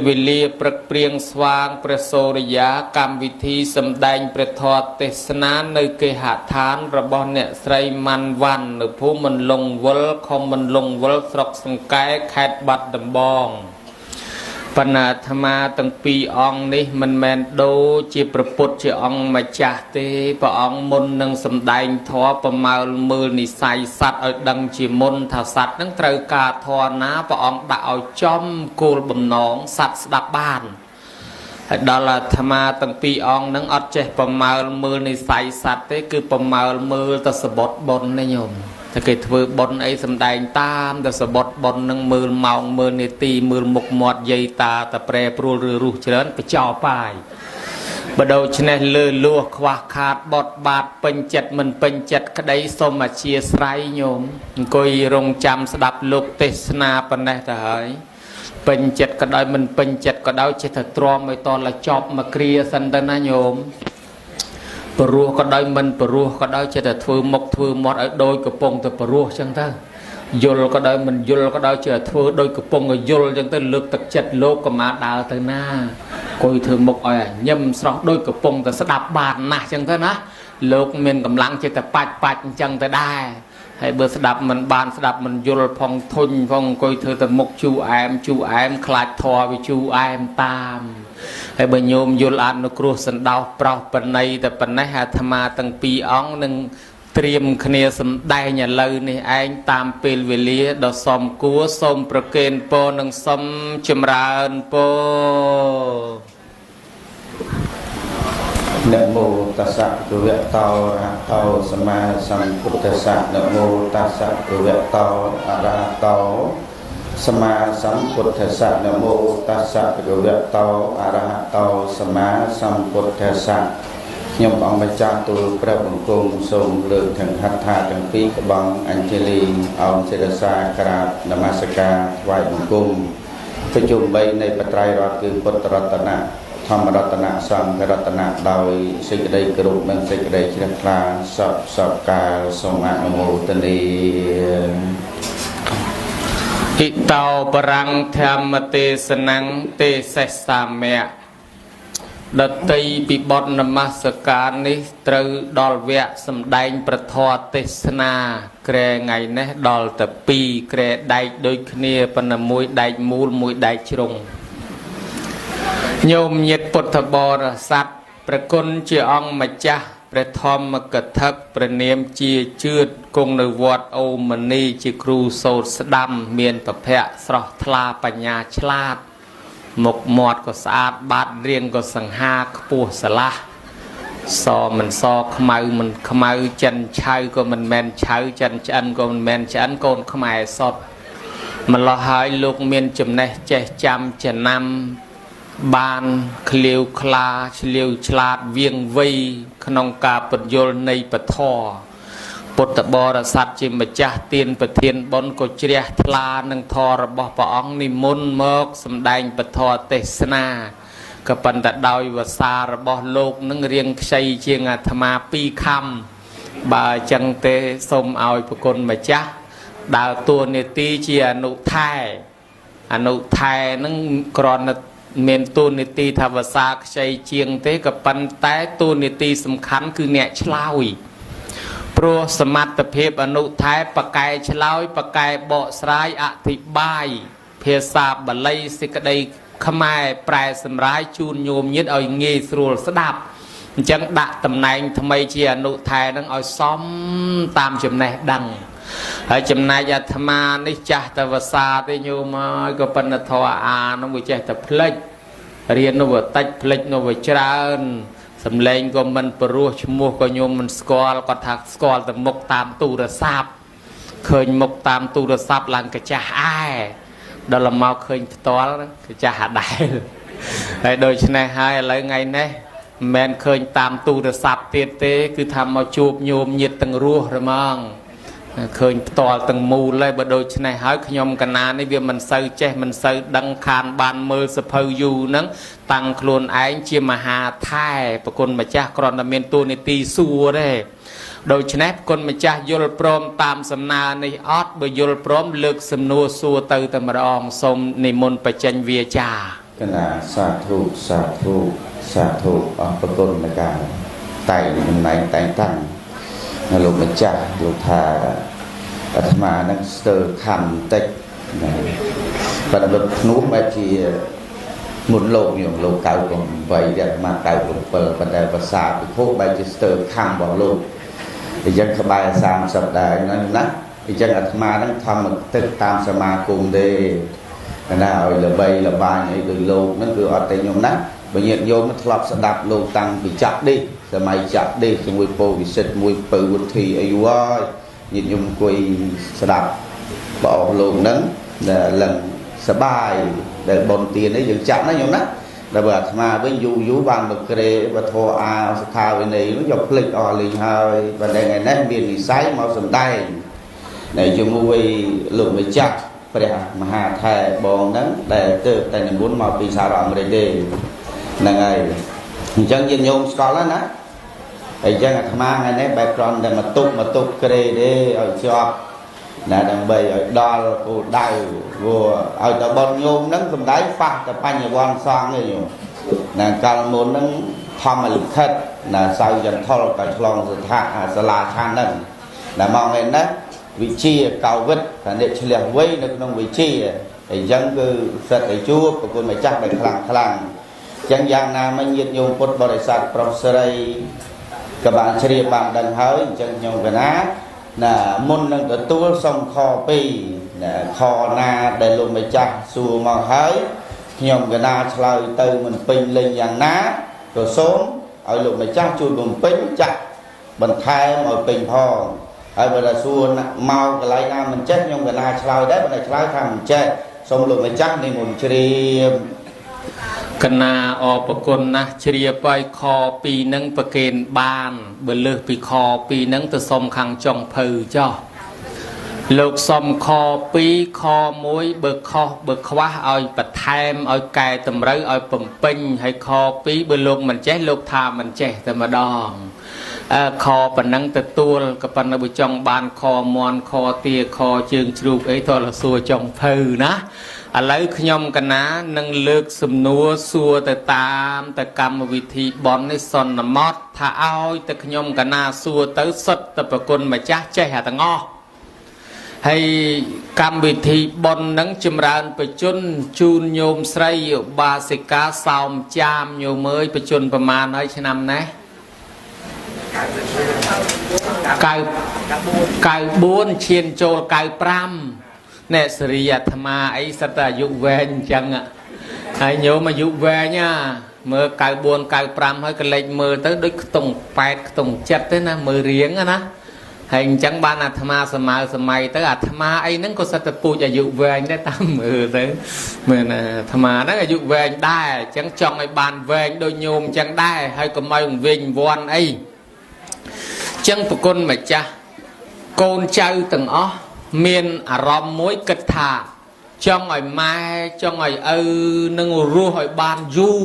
វិលាព្រឹកព្រៀងស្វាងព្រះសូរិយាកម្មវិធីសម្ដែងព្រះធម៌ទេសនានៅគេហដ្ឋានរបស់អ្នកស្រីម៉ាន់វ៉ាន់នៅភូមិមន្លងវលខុំមន្លងវលស្រុកសង្កែខេត្តបាត់ដំបងបណ្ណាអាត្មាទាំងពីរអង្គនេះមិនមែនដូចជាប្រពុតជាអង្គម្ចាស់ទេព្រះអង្គមុននឹងសម្ដែងធម៌ប្រមាលមើលនិស័យសត្វឲ្យដឹងជាមុនថាសត្វនឹងត្រូវការធម៌ណាព្រះអង្គដាក់ឲ្យចំគោលបំណងសត្វស្ដាប់បានហើយដល់អាត្មាទាំងពីរអង្គនឹងអត់ចេះប្រមាលមើលនិស័យសត្វទេគឺប្រមាលមើលតែសបុតបុណ្យនេះញោមតែគេធ្វើបុណ្យអីសម្ដែងតាមតែសបុតបុណ្យនឹងមើលម៉ោងមើលនាទីមើលមុខមាត់យាយតាតែប្រែប្រួលឬរុះច្រើនបចោបាយបដូច្នេះលើលួសខ្វះខាតបត់បាតពេញចិត្តមិនពេញចិត្តក្តីសូមអធិស្ឋានញោមអង្គុយរងចាំស្ដាប់លោកទេសនាប៉ុណ្ណេះទៅហើយពេញចិត្តក៏ដោយមិនពេញចិត្តក៏ដោយចេះតែទ្រាំឲ្យតលចប់មកគ្រាសិនទៅណាញោមព្រោះក៏ដោយមិនព្រោះក៏ដោយចេះតែធ្វើមុខធ្វើមាត់ឲ្យដូចកំពុងតែព្រោះចឹងទៅយល់ក៏ដោយមិនយល់ក៏ដោយចេះតែធ្វើដូចកំពុងតែយល់ចឹងទៅលើកទឹកចិត្តលោកក៏មកដើរទៅណាគួយធ្វើមុខឲ្យញឹមស្រស់ដូចកំពុងតែស្ដាប់បានណាស់ចឹងទៅណាលោកមានកម្លាំងចេះតែបាច់អញ្ចឹងទៅដែរហើយបើស្ដាប់មិនបានស្ដាប់មិនយល់ផងធុញផងអង្គុយធ្វើតែមុខជូអែមខ្លាចធွာវាជូអែមតាមហើយបើញោមយល់អនុគ្រោះសណ្ដោសប្រោសបណីតែប៉ុណ្ណេះអាត្មាទាំងពីរអង្គនឹងត្រៀមគ្នាសម្ដែងឥឡូវនេះឯងតាមពេលវេលាដ៏សមគួរសូមប្រគេនពរនិងសូមចម្រើនពរนะโมตัสสะภะคะวะโตอะระหะโตสัมมาสัมพุทธัสสะนะโมตัสสะภะคะวะโตอะระหะโตสัมมาสัมพุทธัสสะนะโมตัสสะภะคะวะโตอะระหะโตสัมมาสัมพุทธัสสะខ្ញុំអង្គម្ចាស់ទូលព្រះបង្គំសូមលើកទាំងហដ្ឋាទាំងពីរក្បង់អញ្ជលីអោនសេរសាក្រាបនមស្ការថ្វាយបង្គំប្រជុំ3នៃបត្រៃរតន៍គឺពុទ្ធរតនៈធម្មរតនៈសង្ឃរតនៈដោយសេចក្តីគោរពនិងសេចក្តីជ្រះថ្លាសពកាលសូមអនុមោទនាឥតោបរាំងធម្មទេសនំទេសសាមៈដតីពីបទនមស្ការនេះត្រូវដល់វគ្គសម្ដែងប្រធរទេសនាក្រែថ្ងៃនេះដល់តែ2ក្រែដែកដូចគ្នាប៉ុន្តែមួយដែកមូលមួយដែកជ្រុងញោមញាតិពុទ្ធបរិស័ទព្រះគុណជាអង្គម្ចាស់ព្រះធម្មកថាព្រះនាមជាជឿតគង់នៅវត្តអូមនីជាគ្រូសូត្រស្ដាំមានប្រភៈស្រស់ថ្លាបញ្ញាឆ្លាតមុខមាត់ក៏ស្អាតបាតរៀងក៏សង្ហាខ្ពស់ស្រឡះសមិនសខ្មៅមិនខ្មៅចិនឆៅក៏មិនមែនឆៅចិនឆ្អិនក៏មិនមែនឆ្អិនកូនខ្មែរសតម្លោះហើយលោកមានចំណេះចេះចាំចំណាំបានឃ្លាវខ្លាឆ្លៀវឆ្លាតវៀងវៃក្នុងការពន្យល់នៃពធពុទ្ធបរិស័ទជាម្ចាស់ទានប្រធានបុណ្យក៏ជ្រះថ្លានឹងធម៌របស់ព្រះអង្គនិមន្តមកសម្ដែងពធទេសនាក៏ប៉ុន្តែដោយវសារបស់លោកនឹងរៀងខ្ចីជាងអាត្មា2ខំបើអញ្ចឹងទេសូមឲ្យប្រគុណម្ចាស់ដើរតួនាទីជាអនុថែនឹងគ្រាន់តែមានតួនាទីថាវសាខ្ចីជាងទេក៏ប៉ុន្តែតួនាទីសំខាន់គឺអ្នកឆ្លើយព្រោះសមត្ថភាពអនុថែបកែឆ្លើយបកែបកស្រាយអធិប្បាយភាសាបាលីសេចក្តីខ្មែរប្រែសម្រាយជូនញោមញាតិឲ្យងាយស្រួលស្ដាប់អញ្ចឹងដាក់តំណែងថ្មីជាអនុថែនឹងឲ្យសមតាមចំណេះដឹងហើយចំណែកអាត្មានេះចាស់តវសាទេញោមហើយក៏ប៉ុន្តែធរអានោះវាចេះតែផ្លិចរៀននោះវាតិចផ្លិចនោះវាច្រើនសំឡេងក៏មិនព្រោះឈ្មោះក៏ញោមមិនស្គាល់គាត់ថាស្គាល់តែមុខតាមទូរស័ព្ទឃើញមុខតាមទូរស័ព្ទឡើងកាចាស់ដល់មកឃើញផ្ទាល់កាចាស់អាដែលហើយដូច្នេះហើយឥឡូវថ្ងៃនេះមិនមែនឃើញតាមទូរស័ព្ទទៀតទេគឺថាមកជួបញោមញាតិទាំងរស់ហ្មងឃើញផ្ទាល់ទាំងមូលហើយបើដូច្នេះហើយខ្ញុំកណានេះវាមិនសូវចេះមិនសូវដឹងខានបានមើលសភៅយូរហ្នឹងតាំងខ្លួនឯងជាមហាថែប្រគុណម្ចាស់គ្រាន់តែមានតួនាទីសួរទេដូច្នេះប្រគុណម្ចាស់យល់ព្រមតាមសំណើនេះអត់បើយល់ព្រមលើកសំណួរសួរទៅតែម្ដងសូមនិមន្តបច្ចេញវាចា កណាសាធុសាធុសាធុអរគុណនៃការតែងតំណែងតែងតាំងលោកម្ចាស់លោកថាអាត្មានឹងស្ទើរខំតិចបដិបត្តិធ្នោះបែបជាមុនលោកញោមលោក98ដែលអាត្មា97ប៉ុន្តែភាសាពិភពបែបជាស្ទើរខំរបស់លោកអញ្ចឹងក្បែរ30ដែរហ្នឹងណាអញ្ចឹងអាត្មានឹងធម្មទឹកតាមសមាគមទេណាឲ្យល្បីល្បាញអីដោយលោកហ្នឹងគឺអត់តែញោមណាបើញាតិញោមធ្លាប់ស្ដាប់លោកតាំងពីចាក់ដេកសម័យចាក់ដេកជាមួយពោធិវិសិទ្ធមួយពៅវុធីអីយូរហើយញាតិញោមអង្គុយស្ដាប់បបលោកហ្នឹងដែលឡើងសបាយដែលបនទាននេះយើងចាក់ណាញោមណាដល់បើអាត្មាវិញយូរបានមកក្រេវធរអាសខាវិន័យនោះយកភ្លេចអស់លេងហើយបើថ្ងៃនេះមានវិស័យមកសម្ដែងដែលជាមួយលោកម្ចាស់ព្រះមហាថែបងហ្នឹងដែលទៅតែនិមន្តមកពីសហរដ្ឋអាមេរិកទេហ្នឹងហើយអញ្ចឹងយើងញោមស្គាល់ហើយណាហើយអញ្ចឹងអាត្មាថ្ងៃនេះបែបគ្រាន់តែមកទុកក្រេទេឲ្យជាប់ណាដើម្បីឲ្យដល់គោលដៅព្រោះឲ្យតបនញោមហ្នឹងសំដែងប៉ះតែបញ្ញវន្តសង្ឃទេញោមណាកាលមុនហ្នឹងធម្មលិខិតណាសៅចន្ទថុលក៏ឆ្លងស្ថាសាលាឆានហ្នឹងណាមកថ្ងៃនេះវិជាកោវិតថាអ្នកឆ្លះវៃនៅក្នុងវិជាអញ្ចឹងគឺសិតតែជួបប្រគុណម្ចាស់ដែលខ្លាំងអញ្ចឹងយ៉ាងណាមិញញាតិញោមពុទ្ធបរិស័ទប្រុសស្រីក៏បានជ្រាបបានដឹងហើយអញ្ចឹងញោមកណាណាមុននឹងទទួលសុំខ2ណាខណាដែលលោកម្ចាស់សួរមកហើយខ្ញុំកណាឆ្លើយទៅមិនពេញលេញយ៉ាងណាក៏សូមឲ្យលោកម្ចាស់ជួយបំពេញចាក់បន្ថែមឲ្យពេញផងហើយបើថាសួរមកកន្លែងណាមិនចេះខ្ញុំកណាឆ្លើយដែរបើឆ្លើយថាមិនចេះសូមលោកម្ចាស់និមន្តជ្រាបកណាអរប្រគុណណាស់ជ្រាបឲ្យខ2ហ្នឹងប្រកេនបានបើលើសពីខ2ហ្នឹងទៅសុំខាងចុងភៅចោះលោកសុំខ2ខ1បើខុសបើខ្វះឲ្យបន្ថែមឲ្យកែតម្រូវឲ្យបំពេញហើយខ2បើលោកមិនចេះលោកថាមិនចេះតែម្ដងខប៉ុណ្ណឹងទទួលក៏ប៉ុន្តែបើចង់បានខមន់ខទាខជើងជ្រូកអីតលសួរចុងភៅណាឥឡូវខ្ញុំកណានឹងលើកសំណួរសួរទៅតាមទៅកម្មវិធីបននេះសន្មតថាឲ្យទៅខ្ញុំកណាសួរទៅសុទ្ធតែប្រគុណម្ចាស់ចេះទាំងអស់ហើយកម្មវិធីបននឹងចម្រើនបជនជូនញោមស្រីបាសិកាសោមចាមញោមអើយបជនប្រមាណហើយឆ្នាំណា94ឈានចូល95អ្នកសេរីអាត្មាអីសិតតែអាយុវែងអញ្ចឹងហើយញោមអាយុវែងមើល94 95ហើយកលេចមើលទៅដូចខ្ទង់8ខ្ទង់7ទេណាមើលរៀងណាហើយអញ្ចឹងបានអាត្មាសម័យទៅអាត្មាអីហ្នឹងក៏សិតតែពូជអាយុវែងដែរតាមមើលទៅមើលអាត្មាហ្នឹងអាយុវែងដែរអញ្ចឹងចង់ឲ្យបានវែងដូចញោមអញ្ចឹងដែរហើយកុំឲ្យវិញវាន់អីអញ្ចឹងប្រគុណម្ចាស់កូនចៅទាំងអស់មានអារម្មណ៍មួយគិតថាចង់ឲ្យម៉ែចង់ឲ្យឪនឹងរស់ឲ្យបានយូរ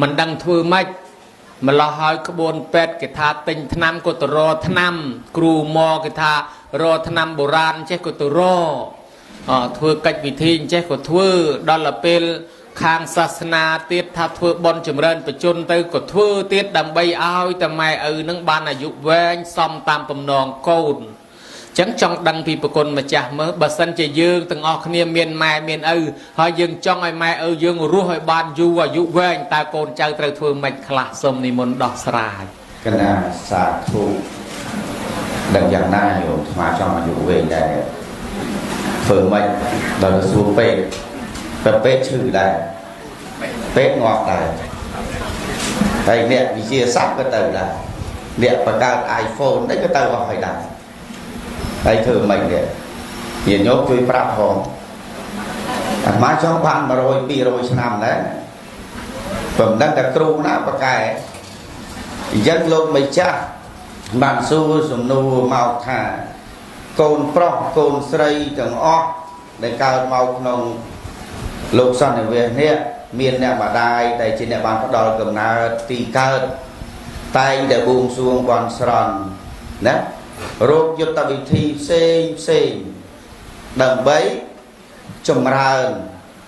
មិនដឹងធ្វើម៉េចម្លោះឲ្យក្បួនពេទ្យគេថាទិញថ្នាំក៏ទៅរកថ្នាំគ្រូមកគេថារកថ្នាំបុរាណចេះក៏ទៅរកធ្វើកិច្ចវិធីចេះក៏ធ្វើដល់ពេលខាងសាសនាទៀតថាធ្វើបន់ចម្រើនបជនទៅក៏ធ្វើទៀតដើម្បីឲ្យតែម៉ែឪនឹងបានអាយុវែងសមតាមបំណងកូនចឹងចង់ដឹងពីប្រគុណម្ចាស់មើលបើសិនជាយើងទាំងអស់គ្នាមានម៉ែមានឪហើយយើងចង់ឲ្យម៉ែឪយើងរស់ឲ្យបានយូរអាយុវែងតើកូនចៅត្រូវធ្វើម៉េចខ្លះសូមនិមន្តដោះស្រាយកណាសាធុដឹងយ៉ាងណាញោមស្មាចង់អាយុវែងដែរធ្វើម៉េចដល់សួរពេកតែពេកឈឺដែរពេកងាប់ដែរហើយអ្នកវិទ្យាសាស្ត្រក៏ទៅដែរអ្នកបង្កើត iPhone នេះក៏ទៅអស់ហើយដែរហើយធ្វើមិនទេញាតិញោមជួយប្រាប់ផងអាត្មាចង់បាន100 200ឆ្នាំដែរព្រមដឹងតែគ្រូណាបកែអញ្ចឹងលោកម្ចាស់បានសួរសំណួរមកថាកូនប្រុសកូនស្រីទាំងអស់ដែលកើតមកក្នុងលោកសន្និវាសនេះមានអ្នកម្ដាយដែលជាអ្នកបានផ្ដល់កំណើតទីកើតតែងតែបួងសួងបន់ស្រន់ណារោគយុទ្ធវិធីផ្សេងដើម្បីចម្រើនឲ្យ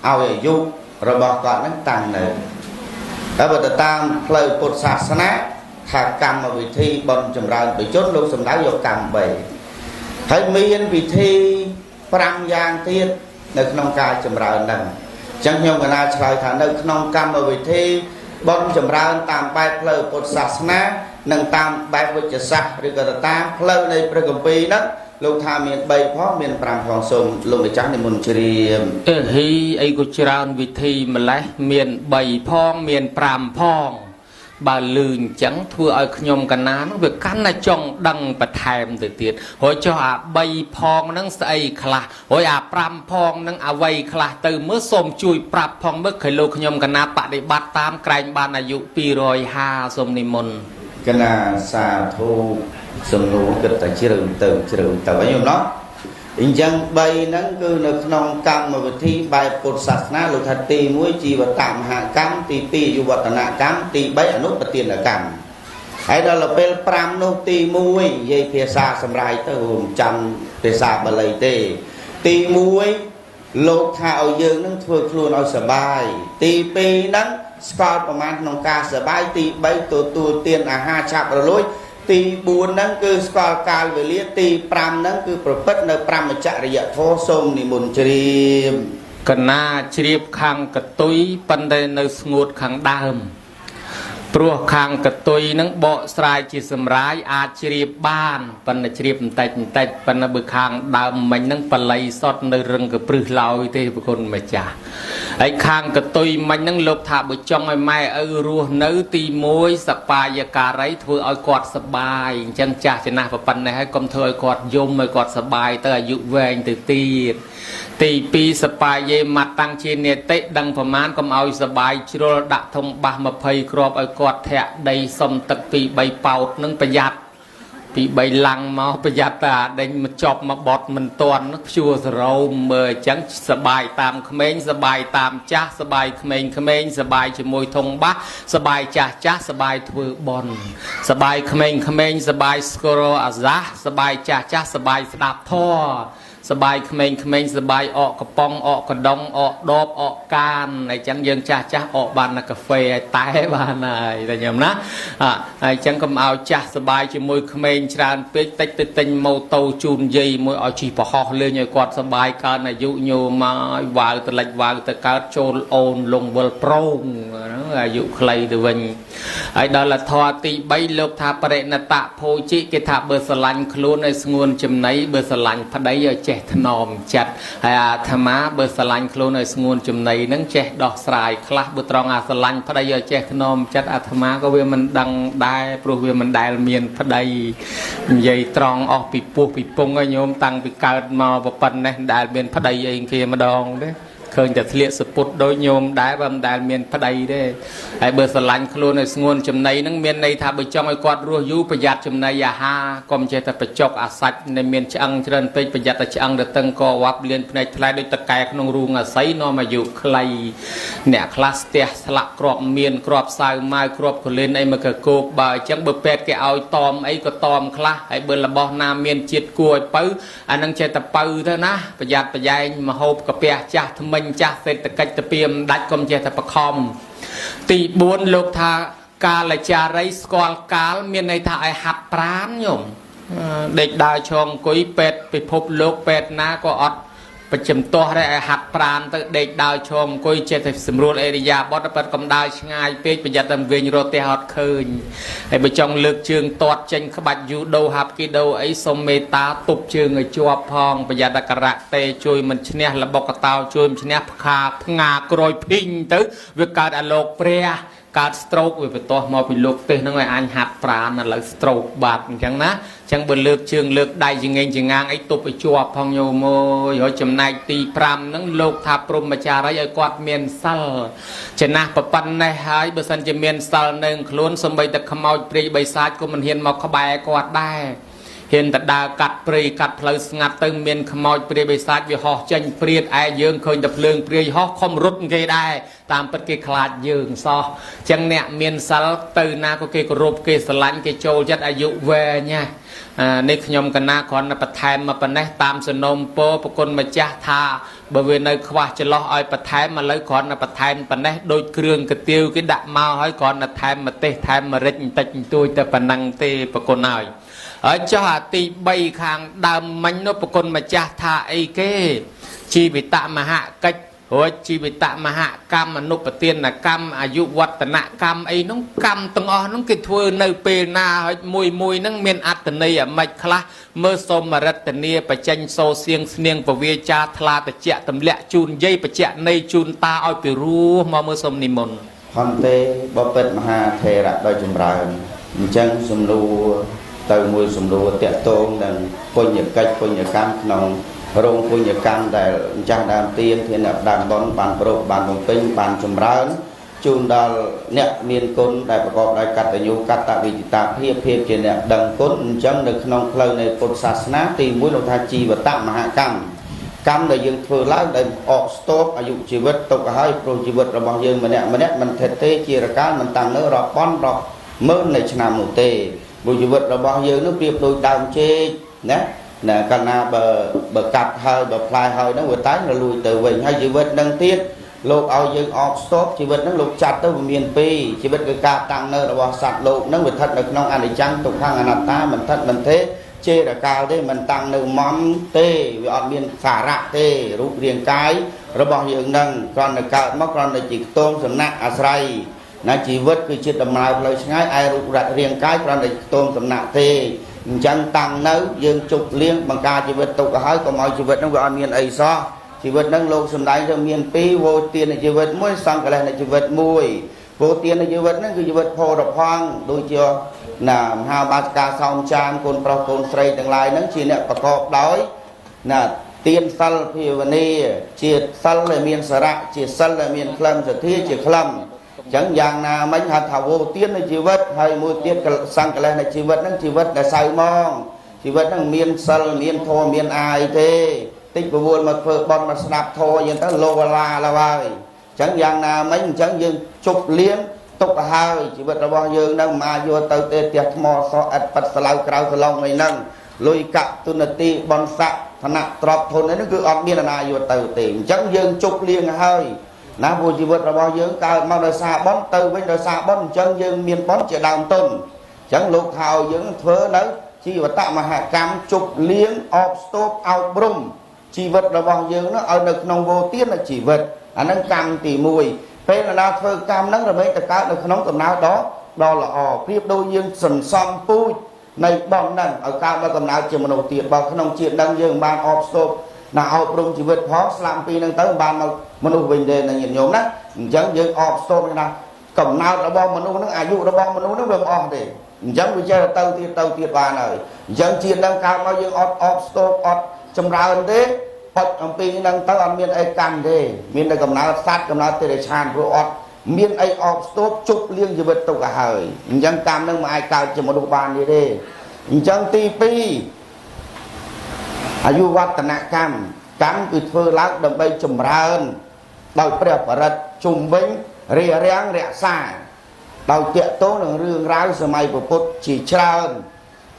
អាយុ របស់គាត់នឹងតាំងនៅហើយបើទៅតាមផ្លូវពុទ្ធសាសនាថាកម្មវិធីបន់ចម្រើនបជនលោកសំដៅយកកម្ម3ហើយមានវិធី5យ៉ាងទៀតនៅក្នុងការចម្រើនហ្នឹងអញ្ចឹងខ្ញុំកណាឆ្លើយថានៅក្នុងកម្មវិធីបន់ចម្រើនតាមបែបផ្លូវពុទ្ធសាសនានិងតាមបែបវិជ្ជសាស្ត្រឬក៏តាមផ្លូវនៃព្រះគម្ពីរហ្នឹងលោកថាមាន3ផងមាន5ផងសូមលោកម្ចាស់និមន្តជ្រាបហ៊ីអីក៏ច្រើនវិធីម្លេះមាន3ផងមាន5ផងបើលឺអញ្ចឹងធ្វើឲ្យខ្ញុំកណានោះវាកាន់តែចង់ដឹងបន្ថែមទៅទៀតហើយចុះអា3ផងហ្នឹងស្អីខ្លះហើយអា5ផងហ្នឹងអ្វីខ្លះទៅមើលសូមជួយប្រាប់ផងមើលឲ្យលោកខ្ញុំកណាបដិបត្តិតាមក្រែងបានអាយុ250សូមនិមន្តកណាសាធុសំណួរគិតតែជ្រៅទៅខ្ញុំណោះអញ្ចឹង3ហ្នឹងគឺនៅក្នុងកម្មវិធីបែបពុទ្ធសាសនាលោកថាទី1ជីវតមហាកម្មទី2យុវតនកម្មទី3អនុបទានកម្មហើយដល់ពេល5នោះទី1និយាយភាសាសម្រាប់ទៅមិនចាំភាសាបាលីទេទី1លោកថាឲ្យយើងនឹងធ្វើខ្លួនឲ្យសบายទី2ហ្នឹងស្គាល់ប្រមាណក្នុងការសบายទី3ទទួលទានអាហារឆាប់រលួយទី4ហ្នឹងគឺស្គាល់កាលវេលាទី5ហ្នឹងគឺប្រព្រឹត្តនៅប្រមចរិយធម៌សូមនិមន្តជ្រាបកណាជ្រាបខាងកតុយប៉ុន្តែនៅស្ងួតខាងដើមព្រោះខាងកតុយហ្នឹងបកស្រាយជាសម្រាយអាចជ្រាបបានប៉ុន្តែជ្រាបបន្តិចប៉ុន្តែបើខាងដើមមិញហ្នឹងបល័យសតនៅរឹងកព្រឹសឡើយទេប្រគុណម្ចាស់ហើយខាងកតុយមិញហ្នឹងលោកថាបើចង់ឲ្យម៉ែឪរស់នៅទី1សបាយការីធ្វើឲ្យគាត់សបាយអញ្ចឹងចាស់ចំណាស់ប៉ុណ្ណេះហើយកុំធ្វើឲ្យគាត់យំឲ្យគាត់សបាយទៅអាយុវែងទៅទៀតទី2សបាយេមតាំងជានេតិដឹងប្រមាណកុំឲ្យសបាយជ្រុលដាក់ធំបាស20គ្រាប់ឲ្យគាត់ធាក់ដីសុំទឹក2 3ប៉ោតនឹងប្រយ័ត្នពី3ឡាំងមកប្រយ័ត្នតែដេញមកចប់មកបត់មិនទាន់ព្យួរសរោមមើលអញ្ចឹងសបាយតាមក្មេងសបាយតាមចាស់សបាយក្មេងសបាយជាមួយធំបាសសបាយចាស់សបាយធ្វើបន់សបាយក្មេងសបាយស្គរអាសាសបាយចាស់សបាយស្ដាប់ធម៌សបាយក្មេងសបាយអកកំប៉ុងអកកដងអកដបអកកានអញ្ចឹងយើងចាស់អកបានកាហ្វេឲ្យតែបានហើយតែញោមណាហើយអញ្ចឹងកុំឲ្យចាស់សបាយជាមួយក្មេងច្រើនពេកតិចទៅទិញម៉ូតូជូនយាយមួយឲ្យជិះប្រហោះលេងឲ្យគាត់សបាយកើនអាយុញោមមកវាវទៅលិចវាវទៅកើតចូលអូនលងវិលប្រងអាយុខ្លីទៅវិញហើយដល់ធម៌ទី3លោកថាបរិណតភោជិគេថាបើស្រឡាញ់ខ្លួនឲ្យស្ងួនចំណីបើស្រឡាញ់ប្តីឲ្យចេះថ្នមចិត្តហើយអាត្មាបើស្រឡាញ់ខ្លួនឲ្យស្ងួនចំណីនឹងចេះដោះស្រាយខ្លះបើត្រង់អាស្រឡាញ់ប្តីឲ្យចេះថ្នមចិត្តអាត្មាក៏វាមិនដឹងដែរព្រោះវាមិនដែលមានប្តីនិយាយត្រង់អស់ពីពោះពីពងឲ្យញោមតាំងពីកើតមកប៉ុណ្ណេះមិនដែលមានប្តីអីគេម្ដងទេឃើញតែធ្លាកសពុតដូចញោមដែរបើមិនដែលមានប្តីទេហើយបើស្រឡាញ់ខ្លួនឲ្យស្ងួនចំណីហ្នឹងមានន័យថាបើចង់ឲ្យគាត់រស់យូរប្រយ័ត្នចំណីអាហារកុំចេះតែបចុកអាសាច់ដែលមានឆ្អឹងច្រើនពេកប្រយ័ត្នតែឆ្អឹងទៅតឹងកវ៉ាប់លៀនភ្នែកថ្លែដូចតកែក្នុងរូងអាស័យនាំអាយុខ្លីអ្នកខ្លះស្ទះស្លាក់គ្រាប់មានគ្រាប់សៅម៉ៅគ្រាប់កលិនអីមកកគោកបើអញ្ចឹងបើពេទ្យគេឲ្យតមអីក៏តមខ្លះហើយបើរបស់ណាមានជាតិគួរឲ្យបើអានឹងចេះតែបើទៅណាប្រយ័ត្នប្រយែងមហូបកាពះចាស់ថ្មិញចាស់សេដ្ឋកិច្ចទៅពីមិនដាច់កុំចេះតែបខំទី4លោកថាកាលចារីស្គាល់កាលមានន័យថាឲ្យហាត់ប្រាណញោមដេកដើរឈរអង្គុយពេទ្យពិភពលោកពេទ្យណាក៏អត់ប្រចាំទាស់ដែរឲ្យហាត់ប្រាណទៅដេកដើរឈរអង្គុយចេះតែស្រួលអេរិយាបថតែកុំដើរឆ្ងាយពេកប្រយ័ត្នតែវិញរត់ផ្ទះអត់ឃើញហើយបើចង់លើកជើងទាត់ចេញក្បាច់យូដូហាប់គីដូអីសុំមេត្តាទប់ជើងឲ្យជាប់ផងប្រយ័ត្នតែការ៉ាតេជួយមិនឈ្នះលបុកកតោជួយមិនឈ្នះផ្កាផ្ងាក្រួយភីងទៅវាកើតអាលោកព្រះកើត stroke វាបន្ទាស់មកពីលោកទេសហ្នឹងឲ្យអញហាត់ប្រាណឥឡូវ stroke បាត់អញ្ចឹងណាអញ្ចឹងបើលើកជើងលើកដៃចងេងចងាងអីទប់ឲ្យជាប់ផងញោមអើយហើយចំណែកទី5ហ្នឹងលោកថាព្រហ្មចារីឲ្យគាត់មានសិលចំណាស់ប៉ុណ្ណេះហើយបើសិនជាមានសិលនៅខ្លួនសំបីតែខ្មោចព្រាយបិសាចក៏មិនហ៊ានមកក្បែរគាត់ដែរហ៊ានតែដើរកាត់ព្រៃកាត់ផ្លូវស្ងាត់ទៅមានខ្មោចព្រាយបិសាចវាហោះចេញព្រាតឯយើងឃើញតែភ្លើងព្រាយហោះខំរត់គេដែរតាមពិតគេខ្លាចយើងសោះអញ្ចឹងអ្នកមានសិលទៅណាក៏គេគោរពគេស្រឡាញ់គេចូលចិត្តអាយុវែងណា នេះខ្ញុំកណាគ្រាន់តែបន្ថែមមកប៉ុណ្ណេះតាមសំណុំពរប្រគុណម្ចាស់ថាបើវានៅខ្វះចន្លោះឲ្យបន្ថែមឥឡូវគ្រាន់តែបន្ថែមប៉ុណ្ណេះដូចគ្រឿងកាទៀវគេដាក់មកឲ្យគ្រាន់តែថែមម្ទេសថែមម្រេចបន្តិចបន្តួចតែប៉ុណ្ណឹងទេប្រគុណហើយចុះអាទី3ខាងដើមមិញនោះប្រគុណម្ចាស់ថាអីគេជីវិតមហកិច្ចរួចជីវិតមហកម្មអនុបទានកម្មអាយុវឌ្ឍនកម្មអីនោះកម្មទាំងអស់នោះគេធ្វើនៅពេលណាហើយមួយហ្នឹងមានអត្តន័យអាម៉េចខ្លះមើលសូមរតនាបច្ចេញសូសៀងស្នៀងពវាចាថ្លាតិចទម្លាក់ជូនយាយបច្ចៈនៃជូនតាឲ្យពីរោះមកមើលសូមនិមន្តហន្ទេបពិតមហាថេរៈដោយចម្រើនអញ្ចឹងសំណួរទៅមួយសំណួរតាក់ទងនឹងពុញ្ញកិច្ចពុញ្ញកម្មក្នុងរោងពុញ្ញកម្មដែលម្ចាស់ដើមទានធានដើមបុណ្យបានប្រោបបានបំពេញបានចម្រើនជូនដល់អ្នកមានគុណដែលប្រកបដោយកតញ្ញូកតវិជ្ជាភាពជាអ្នកដឹងគុណអញ្ចឹងនៅក្នុងផ្លូវនៃពុទ្ធសាសនាទី1លោកថាជីវតមហកម្មកម្មដែលយើងធ្វើឡើងដែលអកស្ទប់អាយុជីវិតទុកឲ្យព្រោះជីវិតរបស់យើងម្នាក់មិនថិតទេជារកាលមិនតាំងនៅរាប់ពាន់រាប់ម៉ឺននៃឆ្នាំនោះទេព្រោះជីវិតរបស់យើងនោះប្រៀបដូចដើមចេកណាកាលណាបើកាត់ហើយបើផ្លែហើយហ្នឹងវាតែរលួយទៅវិញហើយជីវិតនឹងទៀតលោកឲ្យយើងអកស្ទប់ជីវិតហ្នឹងលោកចាត់ទៅវាមានពីរជីវិតគឺការតាំងនៅរបស់សត្វលោកហ្នឹងវាស្ថិតនៅក្នុងអនិច្ចំទុក្ខអនត្តាមិនស្ថិតមិនទេជារកាលទេមិនតាំងនៅមន់ទេវាអត់មានសារៈទេរូបរាងកាយរបស់យើងហ្នឹងគ្រាន់តែកើតមកគ្រាន់តែជាខ្ទមសំណាក់អាស្រ័យណាជីវិតគឺជាដំណើរផ្លូវឆ្ងាយឯរូបរាងកាយគ្រាន់តែខ្ទមសំណាក់ទេអញ្ចឹងតាំងនៅយើងជប់លៀងបង្ការជីវិតទុកទៅហើយកុំឲ្យជីវិតហ្នឹងវាអត់មានអីសោះជីវិតហ្នឹងលោកសំដែងទៅមានពីរវោទាននៃជីវិតមួយសង្កលេសនៃជីវិតមួយវោទាននៃជីវិតហ្នឹងគឺជីវិតផរផង់ដូចជាណាមហាបាសការសោមចានកូនប្រុសកូនស្រីទាំងឡាយហ្នឹងជាអ្នកប្រកបដោយណាទានសិលភាវនាជាសិលដែលមានសារៈជាសិលដែលមានក្លិនសទ្ធាជាក្លិនចឹងយ៉ាងណាមិញហៅថាវោទាននៃជីវិតហើយមួយទៀតសង្កលេសនៃជីវិតហ្នឹងជីវិតដែលសៅមកជីវិតហ្នឹងមានសិលមានធម៌មានអាយទេតិចប្រវល់មកធ្វើបន់មកស្ដាប់ធម៌យ៉ាងទៅលោវឡាឡើយចឹងយ៉ាងណាមិញអញ្ចឹងយើងជប់លៀងទុកទៅហើយជីវិតរបស់យើងហ្នឹងមកយកទៅទេផ្ទះថ្មសអិតប៉ិតស្លៅក្រៅសឡុងអីហ្នឹងលុយកតុនទីបនស័កឋានៈទ្រព្យធនហ្នឹងគឺអត់មានអាណាយកទៅទេអញ្ចឹងយើងជប់លៀងហើយណាព្រោះជីវិតរបស់យើងកើតមកដោយសារបន់ទៅវិញដោយសារបន់អញ្ចឹងយើងមានបន់ជាដើមទុនអញ្ចឹងលោកថាយើងធ្វើនៅជីវតមហកម្មជប់លៀងអបស្ទប់អោបរំជីវិតរបស់យើងនោះឲ្យនៅក្នុងវោទាននៃជីវិតអាហ្នឹងកម្មទី1ពេលណាធ្វើកម្មហ្នឹងរមែងទៅកើតនៅក្នុងដំណើរដ៏ល្អប្រៀបដូចយើងសន្សំពូជនៃបន់ហ្នឹងឲ្យកើតមកកំណើតជាមនុស្សទៀតបើក្នុងជាតិហ្នឹងយើងបានអបស្ទប់ណាអប់រំជីវិតផងស្លាប់ពីហ្នឹងទៅបានមកមនុស្សវិញទេណាញាតិញោមណាអញ្ចឹងយើងអបស្ទប់ណាកំណើតរបស់មនុស្សហ្នឹងអាយុរបស់មនុស្សហ្នឹងវាមិនអស់ទេអញ្ចឹងវាចេះទៅទៀតបានហើយអញ្ចឹងជាតិហ្នឹងកើតមកយើងអត់អបស្ទប់អត់ចម្រើនទេផុតអំពីហ្នឹងទៅអត់មានអីកម្មទេមានតែកំណើតសត្វកំណើតតិរិឆានព្រោះអត់មានអីអបស្ទប់ជប់លៀងជីវិតទុកទៅហើយអញ្ចឹងកម្មហ្នឹងមិនអាចកើតជាមនុស្សបានទេអញ្ចឹងទី2អាយុវឌ្ឍនកម្មគឺធ្វើឡើងដើម្បីចម្រើនដោយព្រះបរិត្តជុំវិញរារាំងរក្សាដោយតាកតងនឹងរឿងរ៉ាវសម័យពុទ្ធជាច្រើន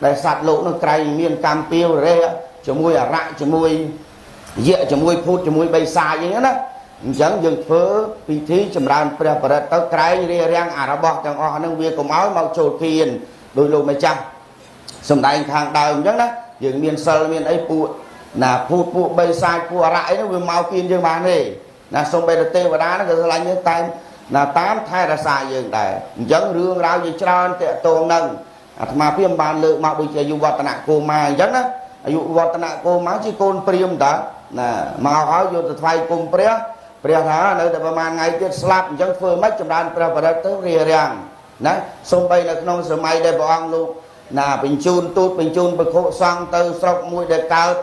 ដែលសត្វលោកនឹងក្រែងមានកម្មពៀវរេជាមួយអរៈជាមួយយៈជាមួយភូតជាមួយបិសាចអីណាអញ្ចឹងយើងធ្វើពិធីចម្រើនព្រះបរិត្តទៅក្រែងរារាំងអារបស់ទាំងអស់ហ្នឹងវាកុំឲ្យមកចូលគៀនដោយលោកម្ចាស់សំដែងខាងដើមអញ្ចឹងណាយើងមានសិលមានអីពួកណាភូតពួកបិសាចពួកអរៈអីហ្នឹងវាមកគៀនយើងបានទេណាសូម្បីតែទេវតាហ្នឹងក៏ឆ្លាញ់យើងតែណាតាមថែរក្សាយើងដែរអញ្ចឹងរឿងរ៉ាវជាច្រើនតាក់ទងនឹងអាត្មាភាពបានលើកមកដូចជាអាយុវឌ្ឍនកោមាអញ្ចឹងណាអាយុវឌ្ឍនកោមាជាកូនព្រាហ្មណ៍តាណាមកហើយយកទៅថ្វាយគុំព្រះថានៅតែប្រហែលថ្ងៃទៀតស្លាប់អញ្ចឹងធ្វើម៉េចចម្រើនព្រះបរិត្តទៅរារាំងណាសូម្បីនៅក្នុងសម័យដែលព្រះអង្គលោកណាបញ្ជូនទូតបញ្ជូនភិក្ខុសង្ឃទៅស្រុកមួយដែលកើត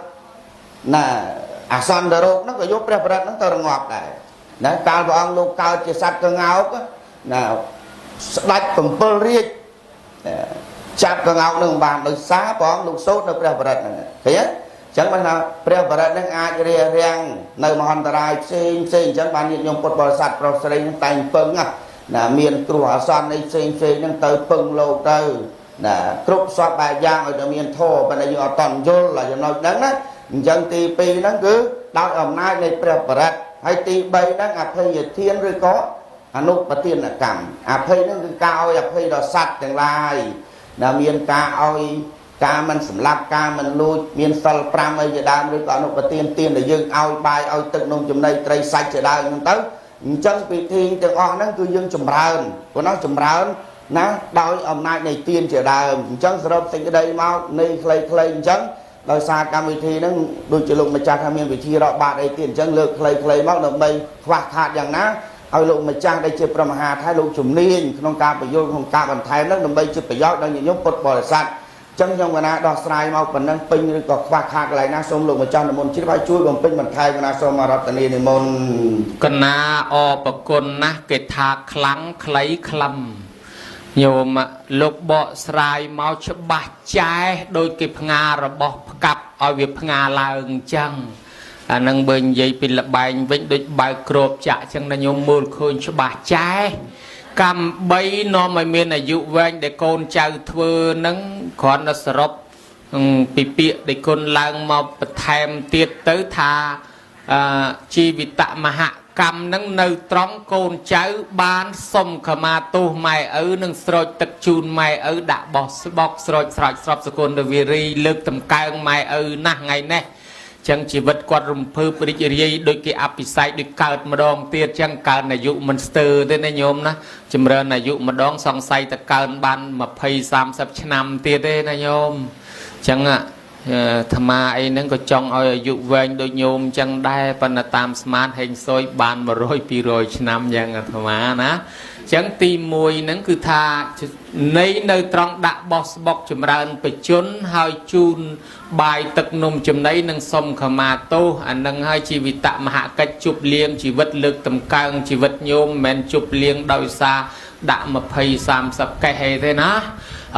ណាអាសន្នរោគហ្នឹងក៏យកព្រះបរិត្តហ្នឹងទៅរងាប់ដែរណាកាលព្រះអង្គលោកកើតជាសត្វកងោកណាស្ដេច7រាជចាប់កងោកនឹងបានដោយសារព្រះអង្គលោកសូត្រនៅព្រះបរិត្តហ្នឹងឃើញទេអញ្ចឹងបានថាព្រះបរិត្តហ្នឹងអាចរារាំងនៅមហន្តរាយផ្សេងអញ្ចឹងបានញាតិញោមពុទ្ធបរិស័ទប្រុសស្រីតែងពឹងណាមានគ្រោះអាសន្ននៃផ្សេងហ្នឹងទៅពឹងលោកទៅ គ្រប់សពបែបយ៉ាងឲ្យតែមានធម៌ប៉ុន្តែយើងអត់តន់យល់ឡើយចំណុចហ្នឹងណាអញ្ចឹងទី2ហ្នឹងគឺដោយអំណាចនៃព្រះបរិត្តហើយទី3ហ្នឹងអភ័យធានឬក៏អនុបទានកម្មអភ័យហ្នឹងគឺការឲ្យអភ័យដល់សត្វទាំងឡាយដែលមានការឲ្យការមិនសម្លាប់ការមិនលួចមានសិល5អីជាដើមឬក៏អនុបទានទានដែលយើងឲ្យបាយឲ្យទឹកនំចំណីត្រីសាច់ជាដើមហ្នឹងទៅអញ្ចឹងពិធីទាំងអស់ហ្នឹងគឺយើងចម្រើនព្រោះនោះចម្រើនណាដោយអំណាចនៃទានជាដើមអញ្ចឹងសរុបសេចក្តីមកនៃខ្លីៗអញ្ចឹងដោយសារកម្មវិធីហ្នឹងដូចជាលោកម្ចាស់ថាមានវិធីរាប់បាតអីទៀតអញ្ចឹងលើកខ្លីៗមកដើម្បីខ្វះខាតយ៉ាងណាឲ្យលោកម្ចាស់ដែលជាព្រះមហាថៃលោកជំនាញក្នុងការបញ្យល់ក្នុងការបន្ថែមហ្នឹងដើម្បីជាប្រយោជន៍ដល់ញាតិញោមពុទ្ធបរិស័ទចឹងខ្ញុំកណាដោះស្រាយមកប៉ុណ្ណឹងពេញឬក៏ខ្វះខាតកន្លែងណាសូមលោកម្ចាស់និមន្តជ្រាបឲ្យជួយបំពេញបន្ថែមកណាសូមរតនានិមន្តកណាអបគុណណាស់គេថាខ្លាំងខ្លីខ្លឹមញោមលោកបកស្រាយមកច្បាស់ចែដោយគេផ្ងារបស់ផ្កាប់ឲ្យវាផ្ងាឡើងអញ្ចឹងអានឹងបើនិយាយពីលបែងវិញដូចបើក្របចាក់អញ្ចឹងណាញោមមើលឃើញច្បាស់ចែកម្ម3នាំឲ្យមានអាយុវែងដែលកូនចៅធ្វើនឹងគ្រាន់តែសរុបពីពាក្យដែលគុណឡើងមកបន្ថែមទៀតទៅថាជីវិតមហកម្មនឹងនៅត្រង់កូនចៅបានសុំខមាទោសម៉ែឪនឹងស្រោចទឹកជូនម៉ែឪដាក់បោះស្បកស្រោចស្រោចស្របសគុណវិរីលើកតម្កើងម៉ែឪណាស់ថ្ងៃនេះចឹងជីវិតគាត់រំភើបរីករាយដូចគេអភិសេកដូចកើតម្ដងទៀតចឹងកើនអាយុមិនស្ទើរទេណាញោមណាចម្រើនអាយុម្ដងសង្ស័យតែកើនបាន20-30ឆ្នាំទៀតទេណាញោមចឹងអាត្មាអីហ្នឹងក៏ចង់ឲ្យអាយុវែងដូចញោមចឹងដែរប៉ុន្តែតាមស្មានហេងសុយបាន100-200ឆ្នាំយ៉ាងអាត្មាណាចឹងទី1ហ្នឹងគឺថានៃនៅត្រង់ដាក់បោះស្បុកចម្រើនបជនហើយជូនបាយទឹកនំចំណីនិងសុំខមាទោសអានឹងហើយជីវិតមហកិច្ចជប់លៀងជីវិតលើកតម្កើងជីវិតញោមមិនមែនជប់លៀងដោយសារដាក់20-30កេះទេណា